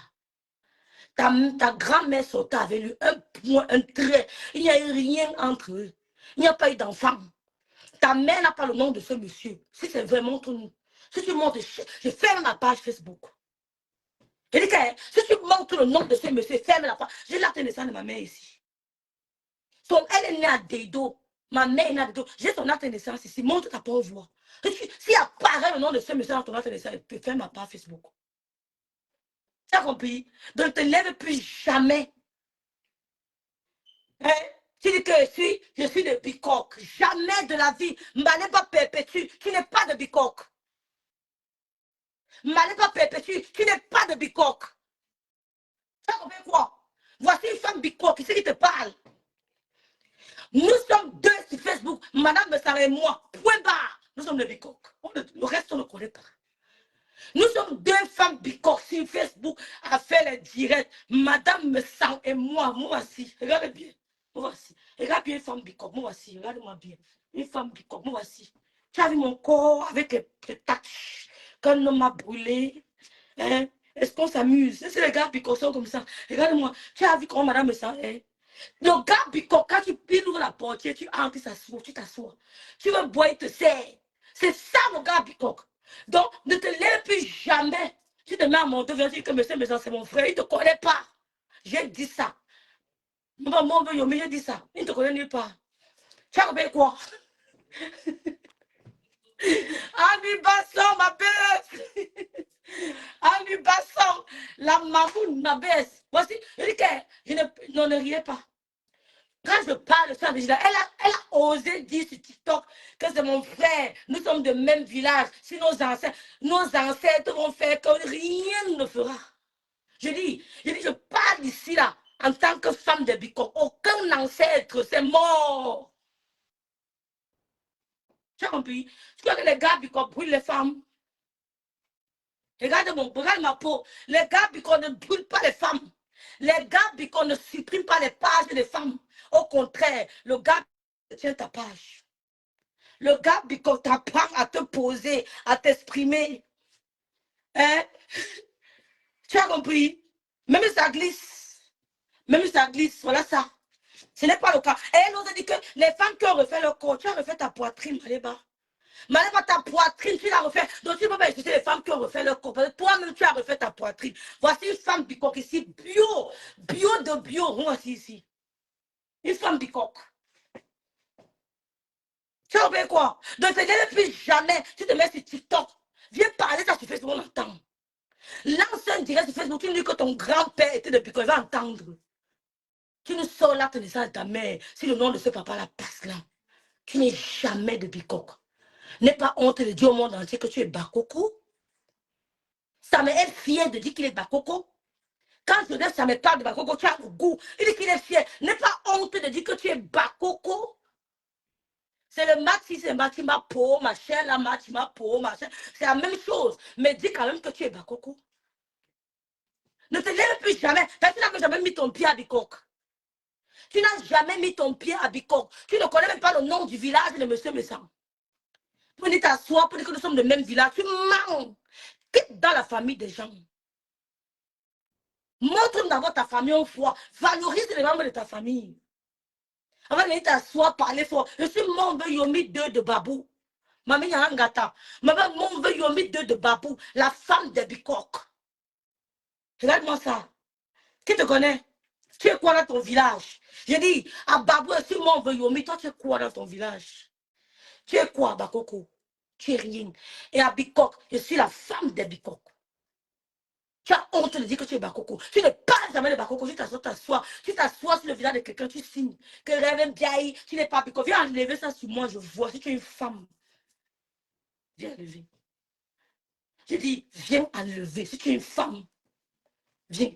S1: Ta grand-mère sortait avec lui, un point, un trait. Il n'y a eu rien entre eux. Il n'y a pas eu d'enfant. Ta mère n'a pas le nom de ce monsieur. Si c'est vraiment ton nom. Si tu montres, je ferme ma page Facebook. Je dis que si tu montres le nom de ce monsieur, ferme la page. J'ai la naissance de ma mère ici. Elle est née à Dedo. Ma mère est née à Dedo. J'ai son acte de naissance ici. Montre ta pauvre voix. Si apparaît le nom de ce monsieur dans ton acte de naissance, tu peux faire ma page Facebook. Tu as compris? Donc, ne te lève plus jamais. Hein? Tu dis que je suis de bicoque. Jamais de la vie. Ma n'est pas perpétue. Tu n'es pas de bicoque. Ma n'est pas perpétue. Tu n'es pas de bicoque. Tu as compris quoi? Voici une femme bicoque ici qui te parle. Nous sommes deux sur Facebook. Madame Bessara et moi. Point barre. Nous sommes des bicoques. Le reste, on ne connaît pas. Nous sommes deux femmes bicoques sur Facebook à faire les directs. Madame Messan et moi. Moi aussi. Regardez bien. Moi voici. Regarde bien une femme bicoque. Moi voici. Regarde-moi bien. Une femme bicoque. Moi voici. Tu as vu mon corps avec les taches qu'un homme m'a brûlé. Hein? Est-ce qu'on s'amuse? C'est les gars bicoques sont comme ça. Regarde-moi. Tu as vu comment Madame Messan est? Le gars bicoque, quand tu ouvres la portière, tu entres, tu t'assois. Tu veux boire, il te sert. C'est ça le gars bicoque. Donc, ne te lève plus jamais. Tu te mets à mon devant, tu dis que monsieur Messan, c'est mon frère, il ne te connaît pas. J'ai dit ça. Maman, j'ai dit ça. Il ne te connaît nulle part. Tu as compris quoi? Annie Basson, ma belle. Annie Basson, la mamoune, ma baisse. Voici, je dis que ne riez pas. Quand je parle de ça, elle a osé dire sur TikTok que c'est mon frère. Nous sommes de même village. Si nos ancêtres vont faire que rien ne fera. Je dis, je parle ici là, en tant que femme de Bicor. Aucun ancêtre, c'est mort. Tu as compris? Tu crois que les gars Bicor brûlent les femmes? Regarde ma peau. Les gars Bicor ne brûlent pas les femmes. Les gars Bicor ne suppriment pas les pages des femmes. Au contraire, le gars tient ta page. Le gars Bicor t'apprend à te poser, à t'exprimer. Hein? Tu as compris? Même ça glisse. Même ça glisse. Voilà ça. Ce n'est pas le cas. Et elle nous a dit que les femmes qui ont refait leur corps, tu as refait ta poitrine, Maléba. Maléba, ta poitrine, tu l'as refait. Donc tu ne peux pas expliquer les femmes qui ont refait leur corps. Parce que toi-même, tu as refait ta poitrine. Voici une femme bicoque ici, bio. Bio de bio. Voici ici. Une femme bicoque. Tu as compris quoi? Donc tu ne plus jamais. Tu te mets sur TikTok. Viens parler ça sur Facebook, on entend. Lance un direct sur Facebook, tu me dis que ton grand-père était de bicoque, il va entendre. Tu ne sors là te laissant à ta mère si le nom de ce papa-là passe là. Tu n'es jamais de bicoque. N'aie pas honte de dire au monde entier que tu es Bakoko. Ça me est fier de dire qu'il est Bakoko. Quand je dis ça me parle de Bakoko, tu as le goût. Il dit qu'il est fier. N'aie pas honte de dire que tu es Bakoko. C'est le maxi, c'est ma peau, ma chair, la ma peau, ma chair. C'est la même chose. Mais dis quand même que tu es Bakoko. Ne te lève plus jamais. Parce que tu n'as jamais mis ton pied à Bicoque. Tu n'as jamais mis ton pied à Bicoque. Tu ne connais même pas le nom du village de monsieur Messan. Pour venir t'asseoir, pour dire que nous sommes du même village. Tu mens. Quitte dans la famille des gens. Montre d'abord ta famille en foi. Valorise les membres de ta famille. Avant de venir t'asseoir, parler fort. Je suis mon Yomi 2 de Babou. Mami Yarangata. Maman, mon Yomi 2 de Babou. La femme de Bicoque. Regarde-moi ça. Qui te connaît? Tu es quoi dans ton village? J'ai dit, à Babou, je suis mon Yomi. Toi, tu es quoi dans ton village? Tu es quoi, Bakoko? Tu es rien. Et à Bicoque, je suis la femme de Bicoque. Tu as honte de dire que tu es Bakoko. Tu ne parles jamais de Bakoko. Tu t'assois sur le visage de quelqu'un, tu signes. Que rêve bien, tu n'es pas Biko. Viens enlever ça sur moi, je vois. Si tu es une femme, viens enlever. Je dis, viens enlever. Si tu es une femme, viens.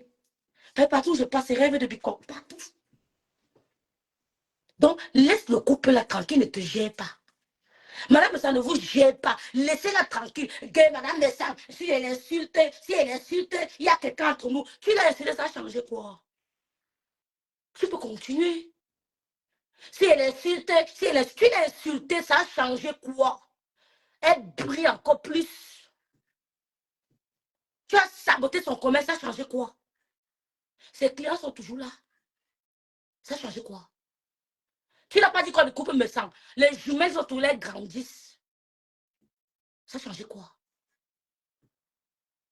S1: Partout où je passe, rêve de Biko. Partout. Donc, laisse le couple là tranquille, ne te gère pas. Madame, ça ne vous gère pas. Laissez-la tranquille. Madame Messam, si elle insulte, il y a quelqu'un entre nous. Tu l'as insulté, ça a changé quoi? Tu peux continuer. Si elle insulte, tu l'as insulté, ça a changé quoi? Elle brille encore plus. Tu as saboté son commerce, ça a changé quoi? Ses clients sont toujours là. Ça a changé quoi? Tu n'as pas dit quoi, le couple me semble. Les jumelles autour les grandissent. Ça a changé quoi?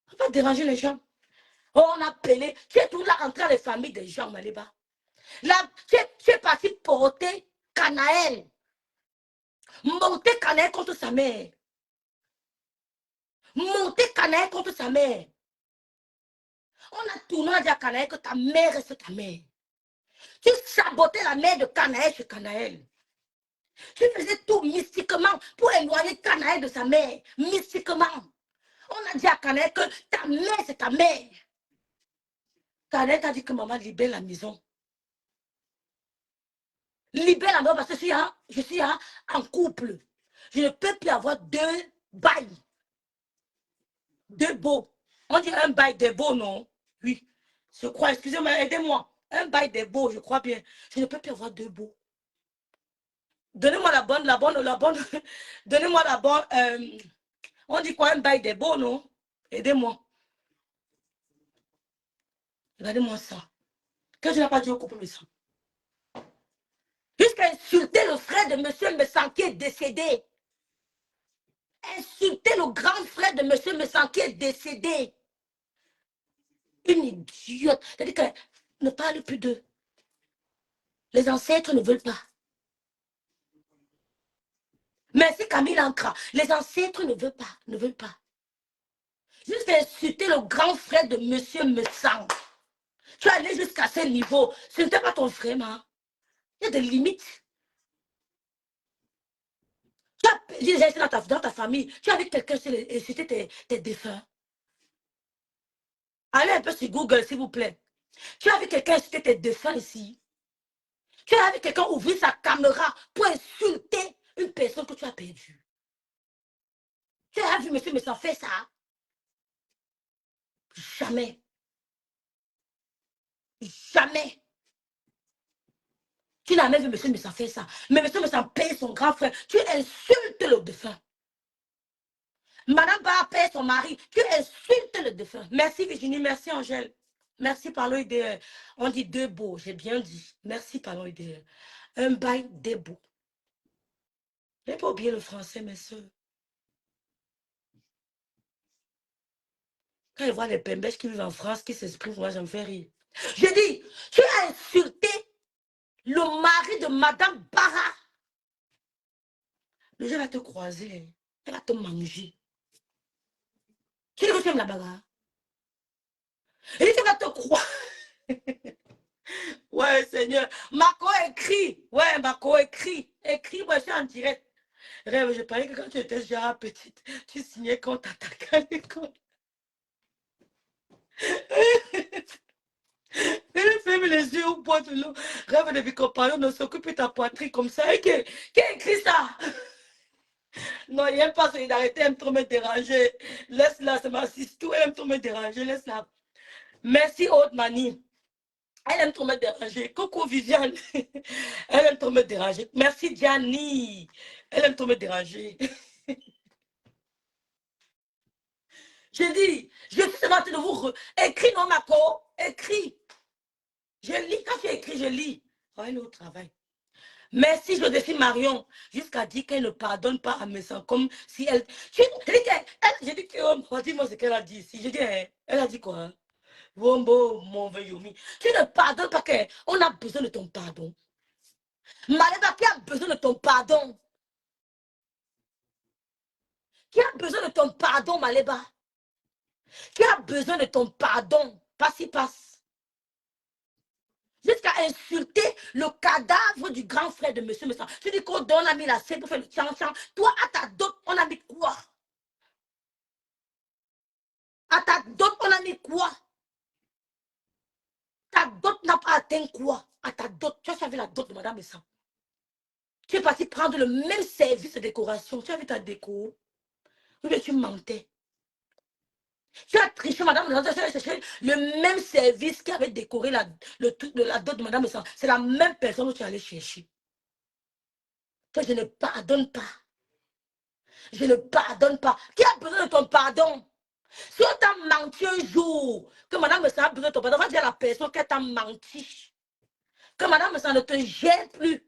S1: On va pas déranger les gens. Oh, on a appelé. Tu es tout là en train de familles des gens, Maléba. Là, tu es parti porter Canaël. Monter Canaël contre sa mère. Monter Canaël contre sa mère. On a tourné à dire à Canaël que ta mère reste ta mère. Tu sabotais la mère de Canaël chez Canaël. Tu faisais tout mystiquement pour éloigner Canaël de sa mère. Mystiquement. On a dit à Canaël que ta mère, c'est ta mère. Canaël t'a dit que maman libère la maison. Libère la maison parce que je suis en couple. Je ne peux plus avoir deux bails. Deux beaux. On dit un bail des beaux, non? Oui. Je crois, excusez-moi, aidez-moi. Un bail des beaux, je crois bien. Je ne peux plus avoir deux beaux. Donnez-moi la bonne. Donnez-moi la bonne. On dit quoi, un bail des beaux, non? Aidez-moi. Regardez-moi ça. Que je n'ai pas dit au couple me sang. Jusqu'à insulter le frère de monsieur Messan qui est décédé. Insulter le grand frère de monsieur Messan qui est décédé. Une idiote. C'est-à-dire qu'elle ne parle plus d'eux. Les ancêtres ne veulent pas. Merci Camille Ankra. Les ancêtres ne veulent pas. Ne veulent pas. Jusqu'à insulter le grand frère de monsieur Messan. Tu es allé jusqu'à ce niveau. Ce n'était pas ton frère, man. Il y a des limites. Tu as dans ta famille. Tu as vu quelqu'un insulter tes défunts. Allez un peu sur Google, s'il vous plaît. Tu as vu quelqu'un insulter tes défunts ici. Tu as vu quelqu'un ouvrir sa caméra pour insulter une personne que tu as perdue. Tu as vu monsieur Messan faire ça? Jamais. Jamais. Tu n'as même vu monsieur Messan faire ça. Mais monsieur Messan paye son grand frère. Tu insultes le défunt. Madame Barre paye son mari. Tu insultes le défunt. Merci Virginie, merci Angèle. Merci par l'OIDE. On dit deux beaux, j'ai bien dit. Merci par l'OIDE. Un bail des beaux. Je n'ai pas oublié le français, mes soeurs. Quand je vois les pembèches qui vivent en France, qui s'expriment, moi, ça me fait rire. Je dis, tu as insulté le mari de Madame Barra. Le jeu va te croiser. Elle va te manger. Tu dis que tu aimes la bagarre. Et tu vas te croire. Ouais, Seigneur. Marco écrit. Ouais, Marco écrit. Écrit, moi, je suis en direct. Rêve, je parlais que quand tu étais déjà petite, tu signais quand t'attaquais à l'école. Elle ferme les yeux au bois de l'eau. Rêve de vie compagnon, ne s'occupe de ta poitrine comme ça. Et qui a écrit ça? Non, il n'aime pas solidarité, elle aime trop me déranger. Laisse-la, c'est ma sister, elle aime trop me déranger, laisse-la. Merci, Haute Mani. Elle aime trop me déranger. Coucou, Viviane. Elle aime trop me déranger. Merci, Gianni. Elle aime trop me déranger. Je dis, je suis en train de vous... Écris, non, Marco. Écris. Je lis. Quand tu écris, je lis. Oh, elle est au travail. Merci Joséphine Marion, jusqu'à dire qu'elle ne pardonne pas à Messan, comme si elle... J'ai dit que... Dis-moi ce qu'elle a dit ici. J'ai dit, elle a dit quoi? Wombo, mon vieux Yomi. Tu ne pardonnes pas qu'on a besoin de ton pardon. Maléba, qui a besoin de ton pardon? Qui a besoin de ton pardon, Maléba? Qui a besoin de ton pardon? Passe. Jusqu'à insulter le cadavre du grand frère de monsieur Messan. Tu dis qu'on a mis la scène pour faire le tchan-tchan. Toi, à ta dot, on a mis quoi? À ta dot, on a mis quoi? Ta dot n'a pas atteint quoi? À ta dot, tu as savais la dot de madame Messan. Tu es parti prendre le même service de décoration. Tu as vu ta déco? Oui, mais tu mentais. Tu as triché, madame, tu as cherché le même service qui avait décoré la dot de madame Messan. C'est la même personne que tu allais chercher. Que je ne pardonne pas. Je ne pardonne pas. Qui a besoin de ton pardon? Si on t'a menti un jour, que madame Messan a besoin de ton pardon, on va dire à la personne qu'elle t'a menti. Que madame Messan ne te gêne plus.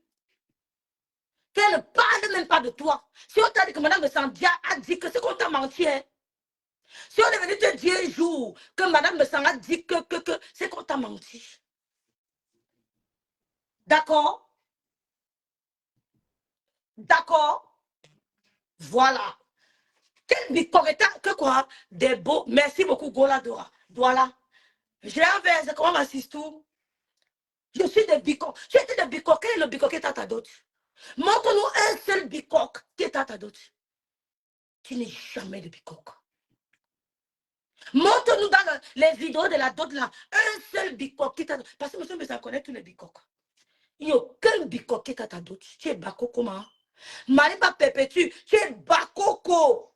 S1: Qu'elle ne parle même pas de toi. Si on t'a dit que madame Messan a dit que c'est qu'on t'a menti, hein. Si on est venu te dire un jour que madame Messan a dit que c'est qu'on t'a menti. D'accord? D'accord? Voilà. Quel bicoretta, que quoi? Des beaux. Merci beaucoup, Gola Dora. Voilà. J'ai un verre, comment m'assiste tout? Je suis de bicoque. Tu étais de bicoque. Quel est le bicoque qui est à ta dot? Montre-nous un seul bicoque qui est à ta dot. Tu n'es jamais de bicoque. Montre-nous dans les vidéos de la dot là, un seul bicoque qui est à ta dot. Parce que monsieur me connaît tous les bicoques. Il n'y a aucun bicoque qui est à ta dot. Tu es bakoko, comment? Mariba perpétue, tu es bakoko.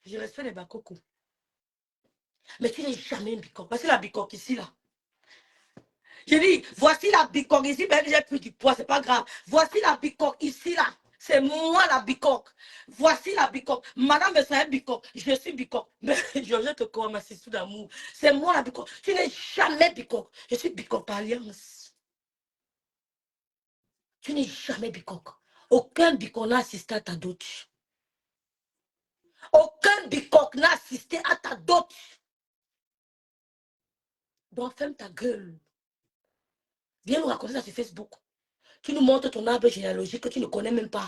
S1: Je respecte les bakoko. Mais tu n'es jamais un bicoque. Parce que la bicoque ici là. Je dis, voici la bicoque ici, même j'ai plus du poids, c'est pas grave. Voici la bicoque ici, là. C'est moi la bicoque. Voici la bicoque. Madame me un bicoque. Je suis bicoque. Mais je te crois, ma sous d'amour. C'est moi la bicoque. Tu n'es jamais bicoque. Je suis bicoque par alliance. Tu n'es jamais bicoque. Aucun bicoque n'a assisté à ta dot. Aucun bicoque n'a assisté à ta dot. Donc ferme ta gueule. Viens nous raconter ça sur Facebook. Tu nous montres ton arbre généalogique que tu ne connais même pas.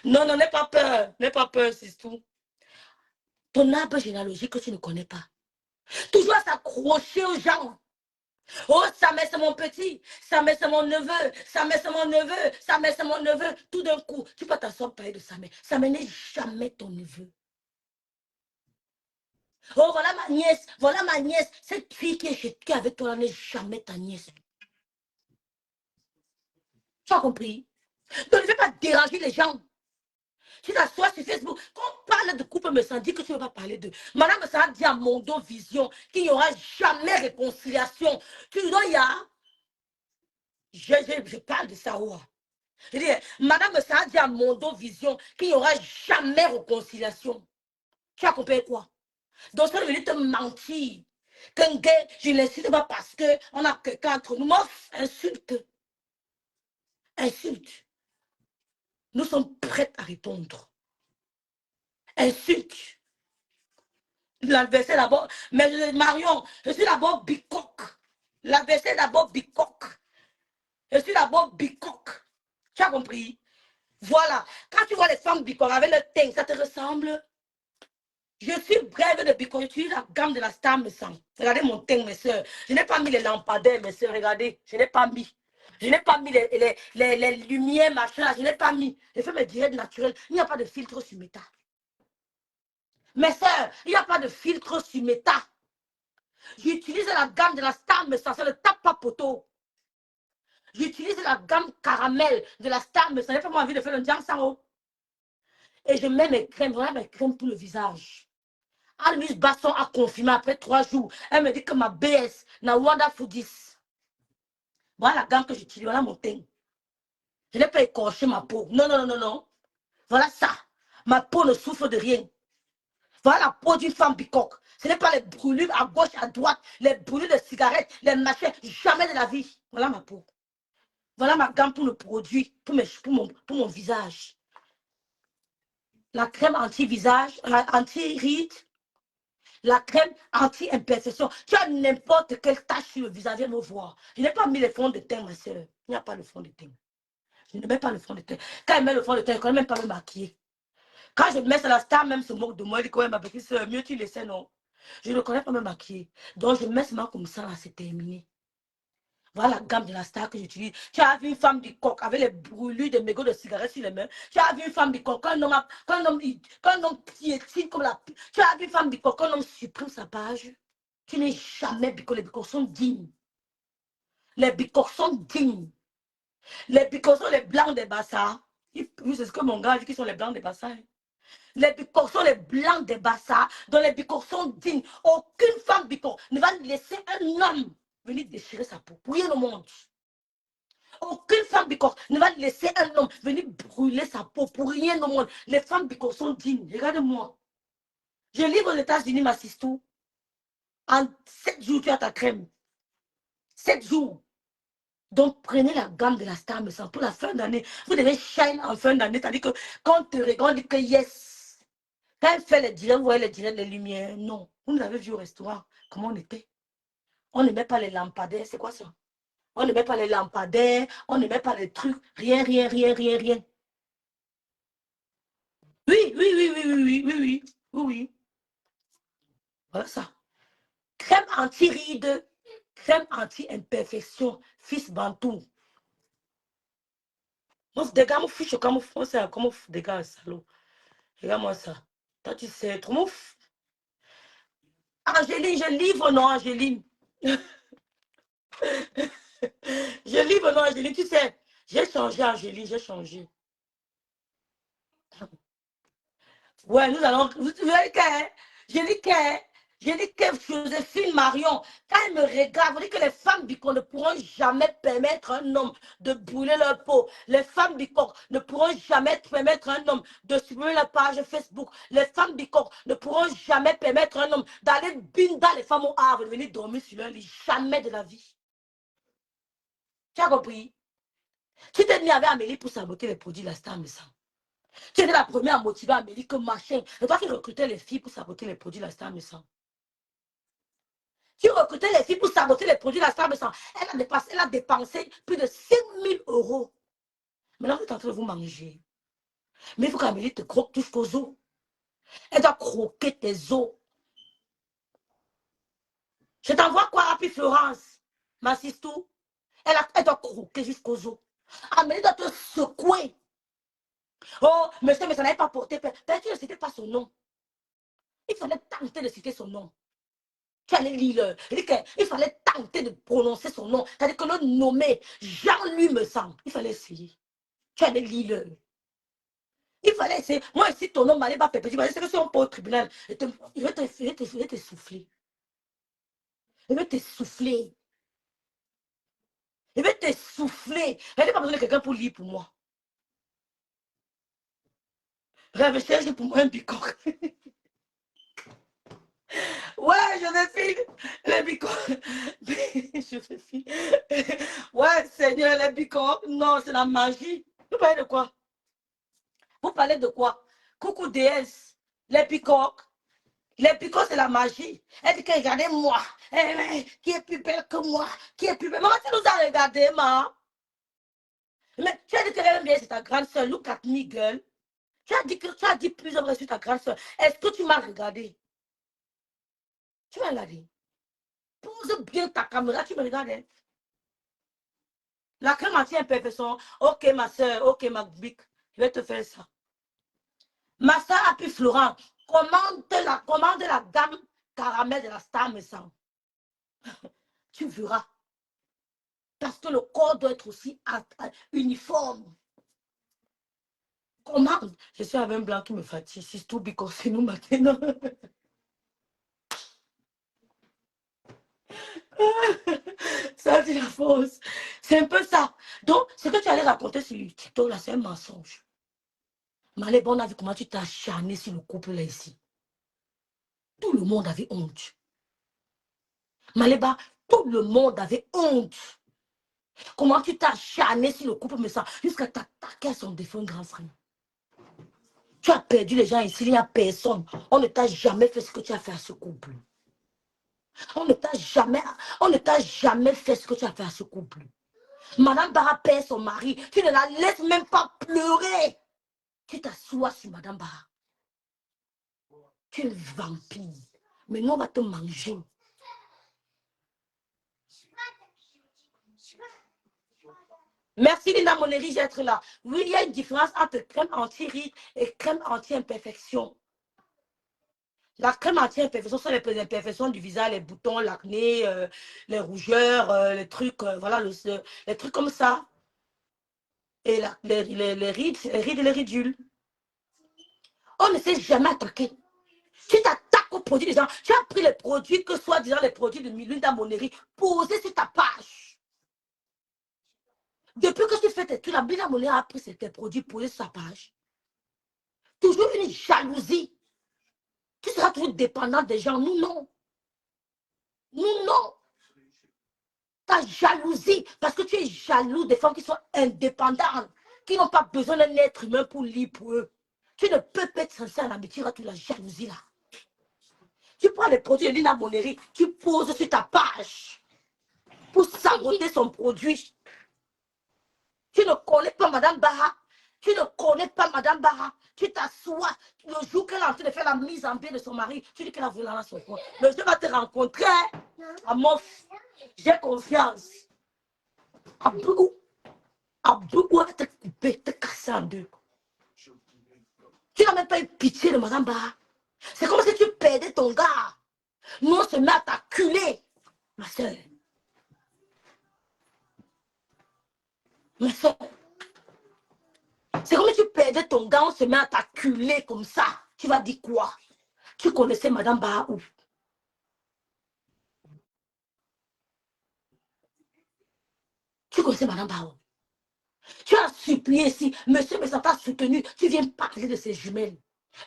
S1: Non, n'aie pas peur. N'aie pas peur, c'est tout. Ton arbre généalogique que tu ne connais pas. Toujours à s'accrocher aux gens. Oh, ça met c'est mon petit. Ça met c'est mon neveu. Ça met c'est mon neveu. Ça met c'est mon neveu. Tout d'un coup, tu peux t'asseoir parler de ça. Mais ça n'est jamais ton neveu. Oh, voilà ma nièce. Voilà ma nièce. Cette fille qui est avec toi n'est jamais ta nièce. Tu as compris? Donc, ne fais pas déranger les gens. Tu t'assois sur Facebook. Quand on parle de couple, me sent dit que tu ne vas pas parler de. Madame me sent dit à Mondo Vision qu'il n'y aura jamais réconciliation. Tu vois, il y a. Je parle de ça. Ouais. Je dis, Madame me sent dit à Mondo Vision qu'il n'y aura jamais réconciliation. Tu as compris quoi? Donc, ça veut dire te mentir. Qu'un gars, je ne l'insulte pas parce qu'on a quelqu'un entre nous. Moi, insulte. Insulte. Nous sommes prêts à répondre. Insulte. L'adversaire d'abord. Mais Marion, je suis d'abord bicoque. L'adversaire d'abord bicoque. Je suis d'abord bicoque. Tu as compris? Voilà. Quand tu vois les femmes bicoques avec le teint, ça te ressemble? Je suis brève de bicoque. J'utilise la gamme de la Star me semble. Regardez mon teint, mes soeurs. Je n'ai pas mis les lampadaires, mes soeurs. Regardez. Je n'ai pas mis. Je n'ai pas mis les lumières, machin. Je n'ai pas mis. Je fais mes directs naturels. Il n'y a pas de filtre sur Meta. Mes soeurs, il n'y a pas de filtre sur Meta. J'utilise la gamme de la Star, mais ça ne tape pas poteau. J'utilise la gamme caramel de la Star, mais ça n'a pas envie de faire le diamant sans eau. Et je mets mes crèmes, voilà mes crèmes pour le visage. Almise Basson a confirmé après 3 jours. Elle me dit que ma BS n'a Wanda Foodis. Voilà la gamme que j'utilise, voilà mon teint. Je n'ai pas écorché ma peau. Non, non, non, non, non. Voilà ça. Ma peau ne souffre de rien. Voilà la peau d'une femme bicoque. Ce n'est pas les brûlures à gauche, à droite, les brûlures de cigarettes, les machins. Jamais de la vie. Voilà ma peau. Voilà ma gamme pour le produit, pour mon visage. La crème anti-visage, anti-rides, la crème anti-imperfection. Tu as n'importe quelle tache sur le visage, viens me voir. Je n'ai pas mis le fond de teint, ma soeur. Il n'y a pas le fond de teint. Je ne mets pas le fond de teint. Quand elle met le fond de teint, elle ne connaît même pas me maquiller. Quand je mets ça, la star même se moque de moi. Elle dit, ouais, ma petite soeur, mieux tu laissais, non. Je ne connais pas me maquiller. Donc, je mets seulement comme ça, là, c'est terminé. Voilà la gamme de la star que j'utilise. Tu as vu une femme du coq avec les brûlures de mégots de cigarettes sur les mains. Tu as vu une femme du coq, quand un homme piétine comme la... Tu as vu une femme du coq, quand un homme supprime sa page. Tu n'es jamais bico. Les bicoques sont dignes. Les bicoques sont dignes. Les bicoques sont les blancs des bassards. C'est ce que mon gars dit, qui sont les blancs des bassards. Les bicoques sont les blancs des bassards, dont les bicoques sont dignes. Aucune femme bicoque ne va laisser un homme venir déchirer sa peau. Pour rien au monde. Aucune femme bicoque ne va laisser un homme venir brûler sa peau. Pour rien au monde. Les femmes bicoques sont dignes. Regardez-moi. Je livre aux États-Unis, ma sister. En 7 jours, tu as ta crème. 7 jours. Donc, prenez la gamme de la Star Maison pour la fin d'année. Vous devez shine en fin d'année. C'est-à-dire que quand on te regarde, on dit que yes. Quand elle fait les directs, vous voyez les directs, les lumières. Non. Vous nous avez vu au restaurant. Comment on était? On ne met pas les lampadaires. C'est quoi ça? On ne met pas les lampadaires. On ne met pas les trucs. Rien, rien, rien, rien, rien. Oui, oui, oui, oui, oui, oui, oui, oui, oui, oui. Voilà ça. Crème anti-rides. Crème anti-imperfection. Fils Bantou. Moi, des gars, mon fiche, comment des gars, salaud. Regarde-moi ça. Toi, tu sais, trop mouf. Angéline, je livre, non, Angéline. Je livre, non, Angéline, tu sais. J'ai changé, Angéline, j'ai changé. Ouais, nous allons. Vous savez que. J'ai dit que Joséphine Marion, quand elle me regarde, vous dites que les femmes bicoques ne pourront jamais permettre à un homme de brûler leur peau. Les femmes bicoques ne pourront jamais permettre à un homme de supprimer la page Facebook. Les femmes bicoques ne pourront jamais permettre à un homme d'aller binda les femmes au havre, de venir dormir sur leur lit. Jamais de la vie. Tu as compris? Tu t'es mis avec Amélie pour saboter les produits, la star me semble. Tu étais la première à motiver Amélie que machin. C'est toi qui recrutais les filles pour saboter les produits, la star me semble. Tu recrutais les filles pour saboter les produits, la star me semble. Elle a dépensé plus de 5 000 euros. Maintenant, vous êtes en train de vous manger. Mais il faut qu'Amélie te croque jusqu'aux os. Elle doit croquer tes os. Je t'envoie quoi, Happy Florence, ma sister? Elle doit croquer jusqu'aux os. Amélie doit te secouer. Oh, monsieur, mais ça n'avait pas porté. Peut-être que tu ne citais pas son nom. Il fallait tenter de citer son nom. Tu allais lire. Il fallait tenter de prononcer son nom. C'est-à-dire que le nommer Jean-Louis me semble. Il fallait essayer. Tu allais lire. Il fallait essayer. Moi, ici, ton nom m'allait pas faire petit. C'est que si on peut au tribunal, il va te souffler. Il va te souffler. Il va te souffler. Il n'a pas besoin de quelqu'un pour lire pour moi. Réfléchis pour moi un bicoque. Ouais, Joséphine, les bicoques. Joséphine. Ouais, Seigneur, les bicoques. Non, c'est la magie. Vous parlez de quoi? Vous parlez de quoi? Coucou déesse. Les bicoques. Les bicoques, c'est la magie. Elle dit que regardez-moi. Qui est plus belle que moi? Qui est plus belle? Maman, tu nous as regardé, ma. Mais tu as dit que elle bien, c'est ta grande soeur. Look at me, girl. Tu as dit plusieurs fois sur ta grande soeur. Est-ce que tu m'as regardé? Tu m'as regardé. Pose bien ta caméra, tu me regardes. La crème anti-imperfection. Ok, ma soeur, ok, ma bic. Je vais te faire ça. Ma soeur a pu Florent. Commande la gamme caramel de la Star Maison. Tu verras. Parce que le corps doit être aussi uniforme. Commande. Je suis avec un blanc qui me fatigue. C'est tout because c'est nous maintenant. Ça, c'est la fausse. C'est un peu ça. Donc, ce que tu allais raconter sur TikTok, là, c'est un mensonge. Malé, on a vu comment tu t'as acharné sur le couple là ici. Tout le monde avait honte. Maléba, tout le monde avait honte. Comment tu t'as acharné sur le couple, mais ça, jusqu'à t'attaquer à son défunt grand frère. Tu as perdu les gens ici, il n'y a personne. On ne t'a jamais fait ce que tu as fait à ce couple. On ne t'a jamais fait ce que tu as fait à ce couple. Madame Barra perd son mari. Tu ne la laisses même pas pleurer. Tu t'assois sur Madame Barra. Tu es un vampire. Mais nous, on va te manger. Merci Lina Moneri d'être là. Oui, il y a une différence entre crème anti-rides et crème anti-imperfection. La crème anti-imperfection sont les imperfections du visage, les boutons, l'acné, les rougeurs, les trucs, voilà, les trucs comme ça. Et les rides et les ridules. On ne s'est jamais attaqué. Tu t'attaques aux produits des gens. Tu as pris les produits que soi-disant les produits de Linda Moneri posés sur ta page. Depuis que tu fais tes trucs, la Linda Moneri a pris tes produits posés sur sa page. Toujours une jalousie. Tu seras toujours dépendant des gens. Nous, non. Nous, non. Ta jalousie, parce que tu es jaloux des femmes qui sont indépendantes, qui n'ont pas besoin d'un être humain pour lire pour eux. Tu ne peux pas être sincère en amitié à toute la jalousie là. Tu prends les produits de Lina Moneri, tu poses sur ta page pour saboter son produit. Tu ne connais pas Madame Barra. Tu ne connais pas Madame Barra. Tu t'assois le jour qu'elle est en train de faire la mise en pied de son mari. Tu dis qu'elle a voulu dans son coin. Le jour va te rencontrer. À mon j'ai confiance. À beaucoup, elle va te couper, te casser en deux. Tu n'as même pas eu pitié de Madame Barra. C'est comme si tu perdais ton gars. Nous, on se met à t'acculer, ma soeur. Ma soeur. C'est comme si tu perdais ton gars, on se met à t'acculer comme ça. Tu vas dire quoi? Tu connaissais Madame Barra où? Tu connaissais Madame Barra où? Tu as supplié ici, monsieur me t'a soutenu, tu viens parler de ses jumelles.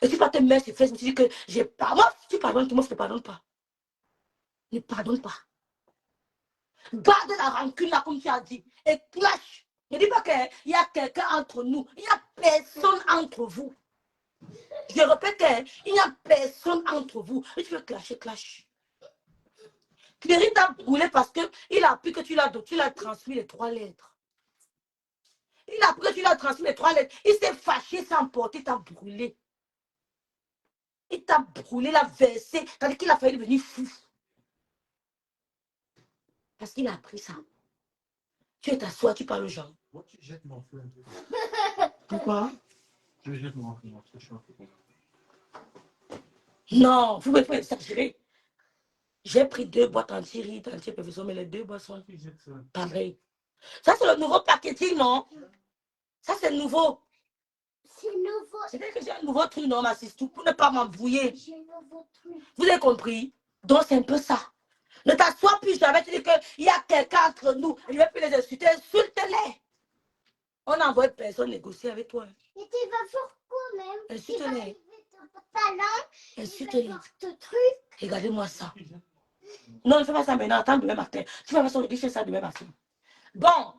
S1: Et tu vas te mettre sur Facebook, tu dis que j'ai pas. Moi, tu pardonnes, moi, je ne te pardonne pas. Ne pardonne pas. Garde la rancune là, comme tu as dit, et clash. Ne dis pas qu'il y a quelqu'un entre nous. Il n'y a personne entre vous. Je répète, il n'y a personne entre vous. Et tu veux clasher, clash. Cléry t'a brûlé parce qu'il a appris que tu l'as transmis les 3 lettres. Il a appris que tu l'as transmis les 3 lettres. Il s'est fâché, s'est emporté, il t'a brûlé. Il t'a brûlé, il a versé, tandis qu'il a failli devenir fou. Parce qu'il a appris ça. Tu es t'assois, tu parles aux gens.
S2: Moi, tu jettes mon feu un peu.
S1: Pourquoi?
S2: Je jette mon feu, je suis un peu.
S1: Non, vous ne pouvez pas exagérer. J'ai pris 2 boîtes anti-rides, anti-perfection, mais les 2 boîtes sont pareilles. Ça, c'est le nouveau packaging, non? Ça, c'est nouveau.
S3: C'est nouveau.
S1: C'est-à-dire que j'ai un nouveau truc, non, ma sister, pour ne pas m'embrouiller.
S3: J'ai un nouveau truc.
S1: Vous avez compris? Donc, c'est un peu ça. Ne t'assois plus jamais, tu dis qu'il y a quelqu'un entre nous. Je ne vais plus les insulter, insulte-les. On n'a envoyé personne négocier avec toi.
S3: Et tu vas faire quoi même?
S1: Insulte-les.
S3: Insulte-les.
S1: Insulte-les. Regardez-moi ça. Non, ne fais pas ça maintenant. Attends demain matin. Tu vas faire ça, je fais ça demain matin. Bon,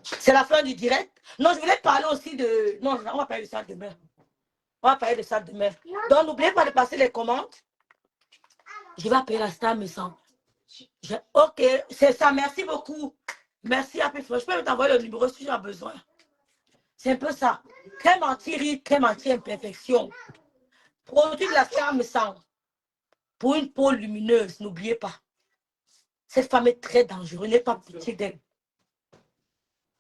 S1: c'est la fin du direct. Non, je voulais parler aussi de... Non, on va parler de ça demain. On va parler de ça demain. Donc, n'oubliez pas de passer les commandes. Je vais appeler la star me semble. Ok, c'est ça. Merci beaucoup. Merci à Péfro. Je peux t'envoyer le numéro si tu as besoin. C'est un peu ça. Crème anti-rides, crème anti-imperfection. Produit de la star me semble. Pour une peau lumineuse, n'oubliez pas. Cette femme est très dangereuse. N'ayez pas pitié d'elle.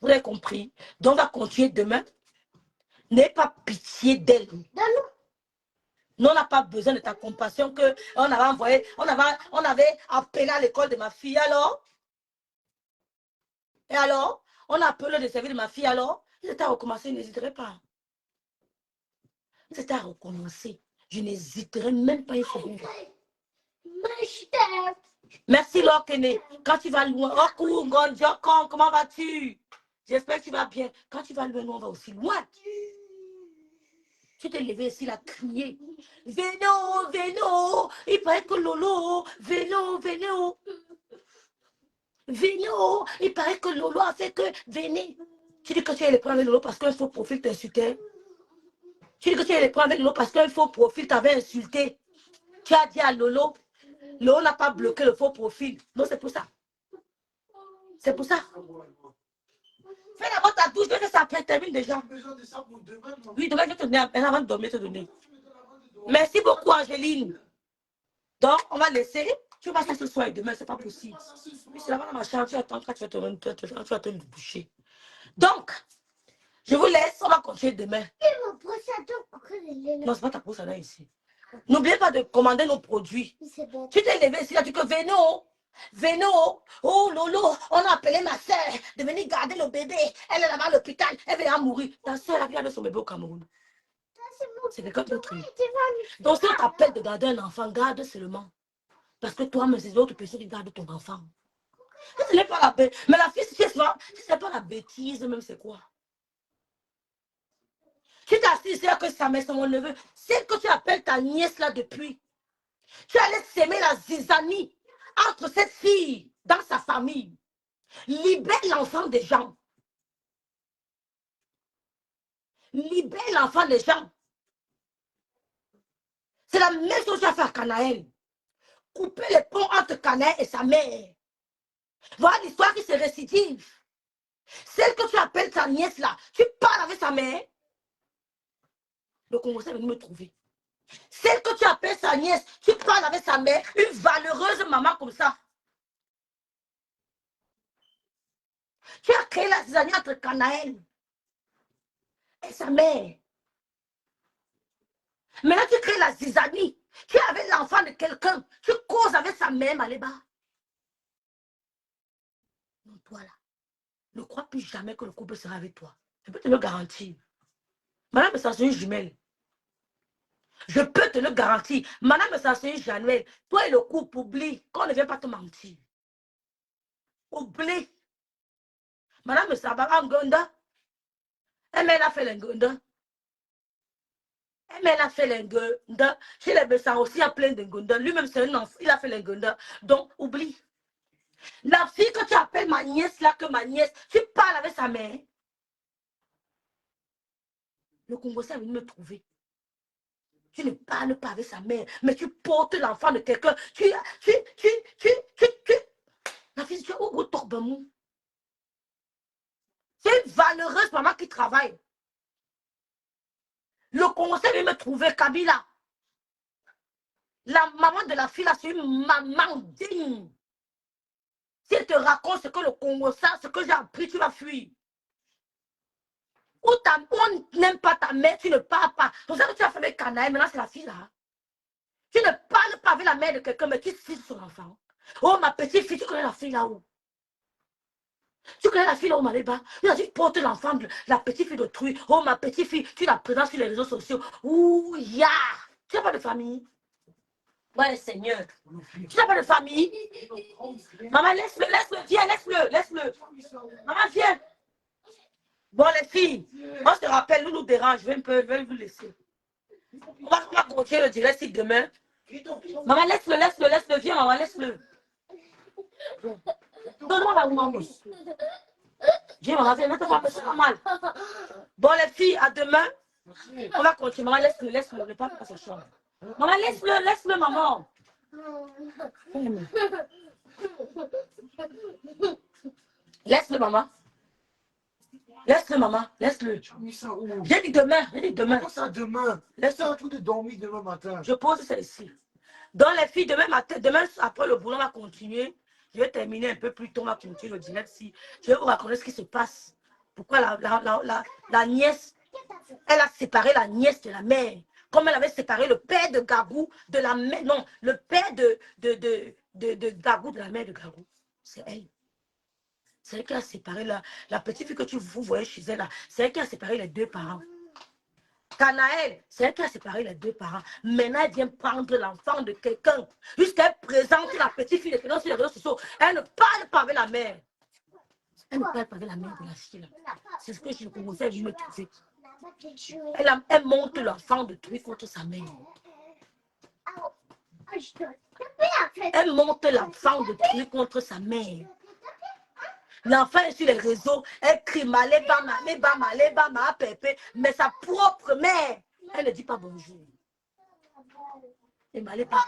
S1: Vous avez compris? Donc, on va continuer demain. N'ayez pas pitié d'elle. Nous, on n'a pas besoin de ta compassion que on avait envoyé, on avait appelé à l'école de ma fille, alors? Et alors? On a appelé le service de ma fille, alors? C'était à recommencer, je n'hésiterai pas. C'était à recommencer. Je n'hésiterai même pas. Merci, Laure Kene. Quand tu vas loin, oh, comment vas-tu? J'espère que tu vas bien. Quand tu vas loin, nous, on va aussi loin. Tu t'es levé ici, là, crier. Véno, Véno, il paraît que Lolo, Véno, Véno. Véno, il paraît que Lolo a fait que venez. Tu dis que tu es les prendre avec Lolo parce qu'un faux profil t'insultait. Tu dis que tu es les prendre avec Lolo parce qu'un faux profil t'avait insulté. Tu as dit à Lolo, Lolo n'a pas bloqué le faux profil. Non, c'est pour ça. C'est pour ça. Fais d'abord ta douche, que ça termine déjà.
S2: J'ai besoin de ça pour demain.
S1: Oui, demain, je vais te donner, avant de dormir, te donner. Merci beaucoup, Angéline. Donc, on va laisser. Tu vas ça ce soir et demain, c'est pas possible. Puis c'est là-bas dans ma chambre, tu attends quand tu vas te boucher. Donc, je vous laisse, on va continuer demain. Non, c'est pas ta brosse à dents ici. N'oubliez pas de commander nos produits. Tu t'es levé ici, là, tu dis que venez, oh Lolo, on a appelé ma soeur de venir garder le bébé. Elle est là-bas à l'hôpital, elle va mourir. Ta soeur a gardé son bébé au Cameroun. C'est quelqu'un d'autre. Donc si on t'appelle de garder un enfant, garde seulement. Parce que toi, mais c'est d'autres personnes qui gardent ton enfant. Ce n'est pas la bêtise. Mais la fille, si c'est pas la bêtise, même c'est quoi? Tu t'assises, c'est que sa mère, c'est mon neveu. C'est que tu appelles ta nièce là depuis. Tu allais s'aimer la zizanie entre cette fille dans sa famille. Libère l'enfant des gens. Libère l'enfant des gens. C'est la même chose que tu as fait à Canaël. Couper les ponts entre Canaël et sa mère. Voilà l'histoire qui se récidive. Celle que tu appelles ta nièce là, tu parles avec sa mère. Le Congolais est venu me trouver. Celle que tu appelles sa nièce, tu parles avec sa mère, une valeureuse maman comme ça. Tu as créé la zizanie entre Canaël et sa mère. Maintenant, tu crées la zizanie. Tu es avec l'enfant de quelqu'un. Tu causes avec sa mère, Maléba. Non, toi là, ne crois plus jamais que le couple sera avec toi. Je peux te le garantir. Madame, ça c'est une jumelle. Je peux te le garantir. Madame, ça c'est une jumelle. Toi et le couple, oublie qu'on ne vient pas te mentir. Oublie. Madame, ça va en Gonda. Elle a fait l'engonda. Elle a fait l'engonda. Chez les Bessans aussi, il y a plein d'engonda. Lui-même, c'est un enfant. Il a fait l'engonda. Donc, oublie. La fille que tu appelles ma nièce, là, que ma nièce, tu parles avec sa mère. Le Congolais est venu me trouver. Tu ne parles pas avec sa mère, mais tu portes l'enfant de quelqu'un. La fille, tu es au Torbamou. C'est une valeureuse maman qui travaille. Le Congolais vient me trouver, Kabila. La maman de la fille, là, c'est une maman digne. Si elle te raconte ce que le Congo sait, ce que j'ai appris, tu vas fuir. Ou on n'aime pas ta mère, tu ne parles pas. Pour ça que tu as fait avec Canaël, maintenant c'est la fille là. Tu ne parles pas avec la mère de quelqu'un, mais tu cites son enfant. Oh, ma petite fille, tu connais la fille là-haut. Tu connais la fille là-haut, Maléba. Tu portes l'enfant, la petite fille d'autrui. Oh, ma petite fille, tu la présentes sur les réseaux sociaux. Ouh, ya. Tu n'as pas de famille. Ouais, Seigneur. Tu n'as pas de famille. Maman, laisse-le, viens, laisse-le. Maman, viens. Bon, les filles, on se rappelle, nous dérange, je vais vous laisser. On va continuer le direct si demain. Maman, laisse-le, viens, maman, laisse-le. Donne-moi la maman. Viens, maman, viens, ne te fais pas mal. Bon, les filles, à demain. On va continuer. Maman, laisse-le, ne pas faire sa chambre. Maman, laisse-le, maman. Laisse-le, maman. Laisse-le, maman. Laisse-le. J'ai dit demain.
S2: Comment ça demain? Laisse-le un truc de dormir demain matin.
S1: Je pose ça ici. Dans les filles, demain matin, demain après le boulot, on va continuer. Je vais terminer un peu plus tôt, on va continuer le direct. Si je vais vous raconter ce qui se passe. Pourquoi la nièce, elle a séparé la nièce de la mère. Comme elle avait séparé le père de Gagou de la mère. Non, le père de Gagou de la mère de Gagou. C'est elle. C'est elle qui a séparé la petite fille que vous voyez chez elle là. C'est elle qui a séparé les deux parents. Canaël, c'est elle qui a séparé les deux parents. Maintenant, elle vient prendre l'enfant de quelqu'un. Jusqu'elle présente la petite fille de quelqu'un sur les réseaux sociaux. Elle ne parle pas avec la mère. Elle ne parle pas avec la mère de la fille là. C'est ce que je commençais à me trouver. Elle monte l'enfant de truc contre sa mère. Elle monte l'enfant de truc contre sa mère. L'enfant est sur les réseaux, elle crie Maléba, pépé, mais sa propre mère, elle ne dit pas bonjour. Et Maléba,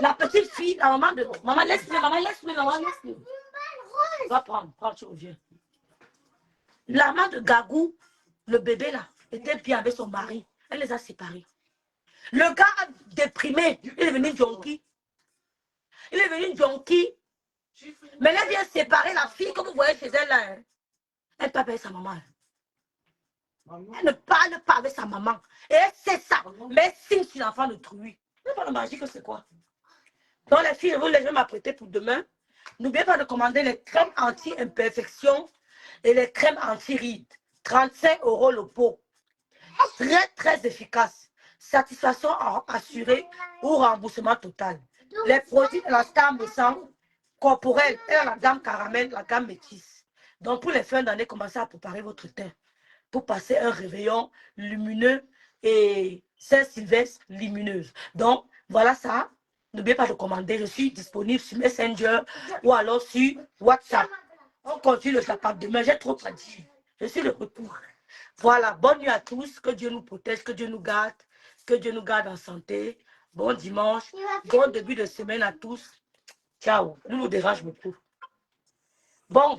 S1: la petite fille, la maman de... Maman, laisse-le. Va prendre, tu reviens. La maman de Gagou, le bébé là, était bien avec son mari. Elle les a séparés. Le gars a déprimé. Il est devenu junkie. Il est devenu junkie. Maintenant, elle vient séparer la fille que vous voyez chez elle là. Hein. Elle parle avec sa maman. Elle ne parle pas avec sa maman. Et elle sait ça. Mais elle signe sur l'enfant de truie. C'est pas le magique, c'est quoi? Donc les filles, je vais m'apprêter pour demain. N'oubliez pas de commander les crèmes anti-imperfection et les crèmes anti-rides. 35 € le pot. Très, très efficace. Satisfaction assurée ou remboursement total. Les produits de la Star Maison corporelle et la gamme caramel, la gamme métisse. Donc pour les fins d'année, commencez à préparer votre teint pour passer un réveillon lumineux et Saint-Sylvestre lumineuse. Donc voilà ça. N'oubliez pas de commander. Je suis disponible sur Messenger ou alors sur WhatsApp. On continue le chapitre demain. J'ai trop à dire. Je suis le retour. Voilà. Bonne nuit à tous. Que Dieu nous protège. Que Dieu nous garde. Que Dieu nous garde en santé. Bon dimanche. Bon début de semaine à tous. Ciao. Nous nous dérange beaucoup. Bon.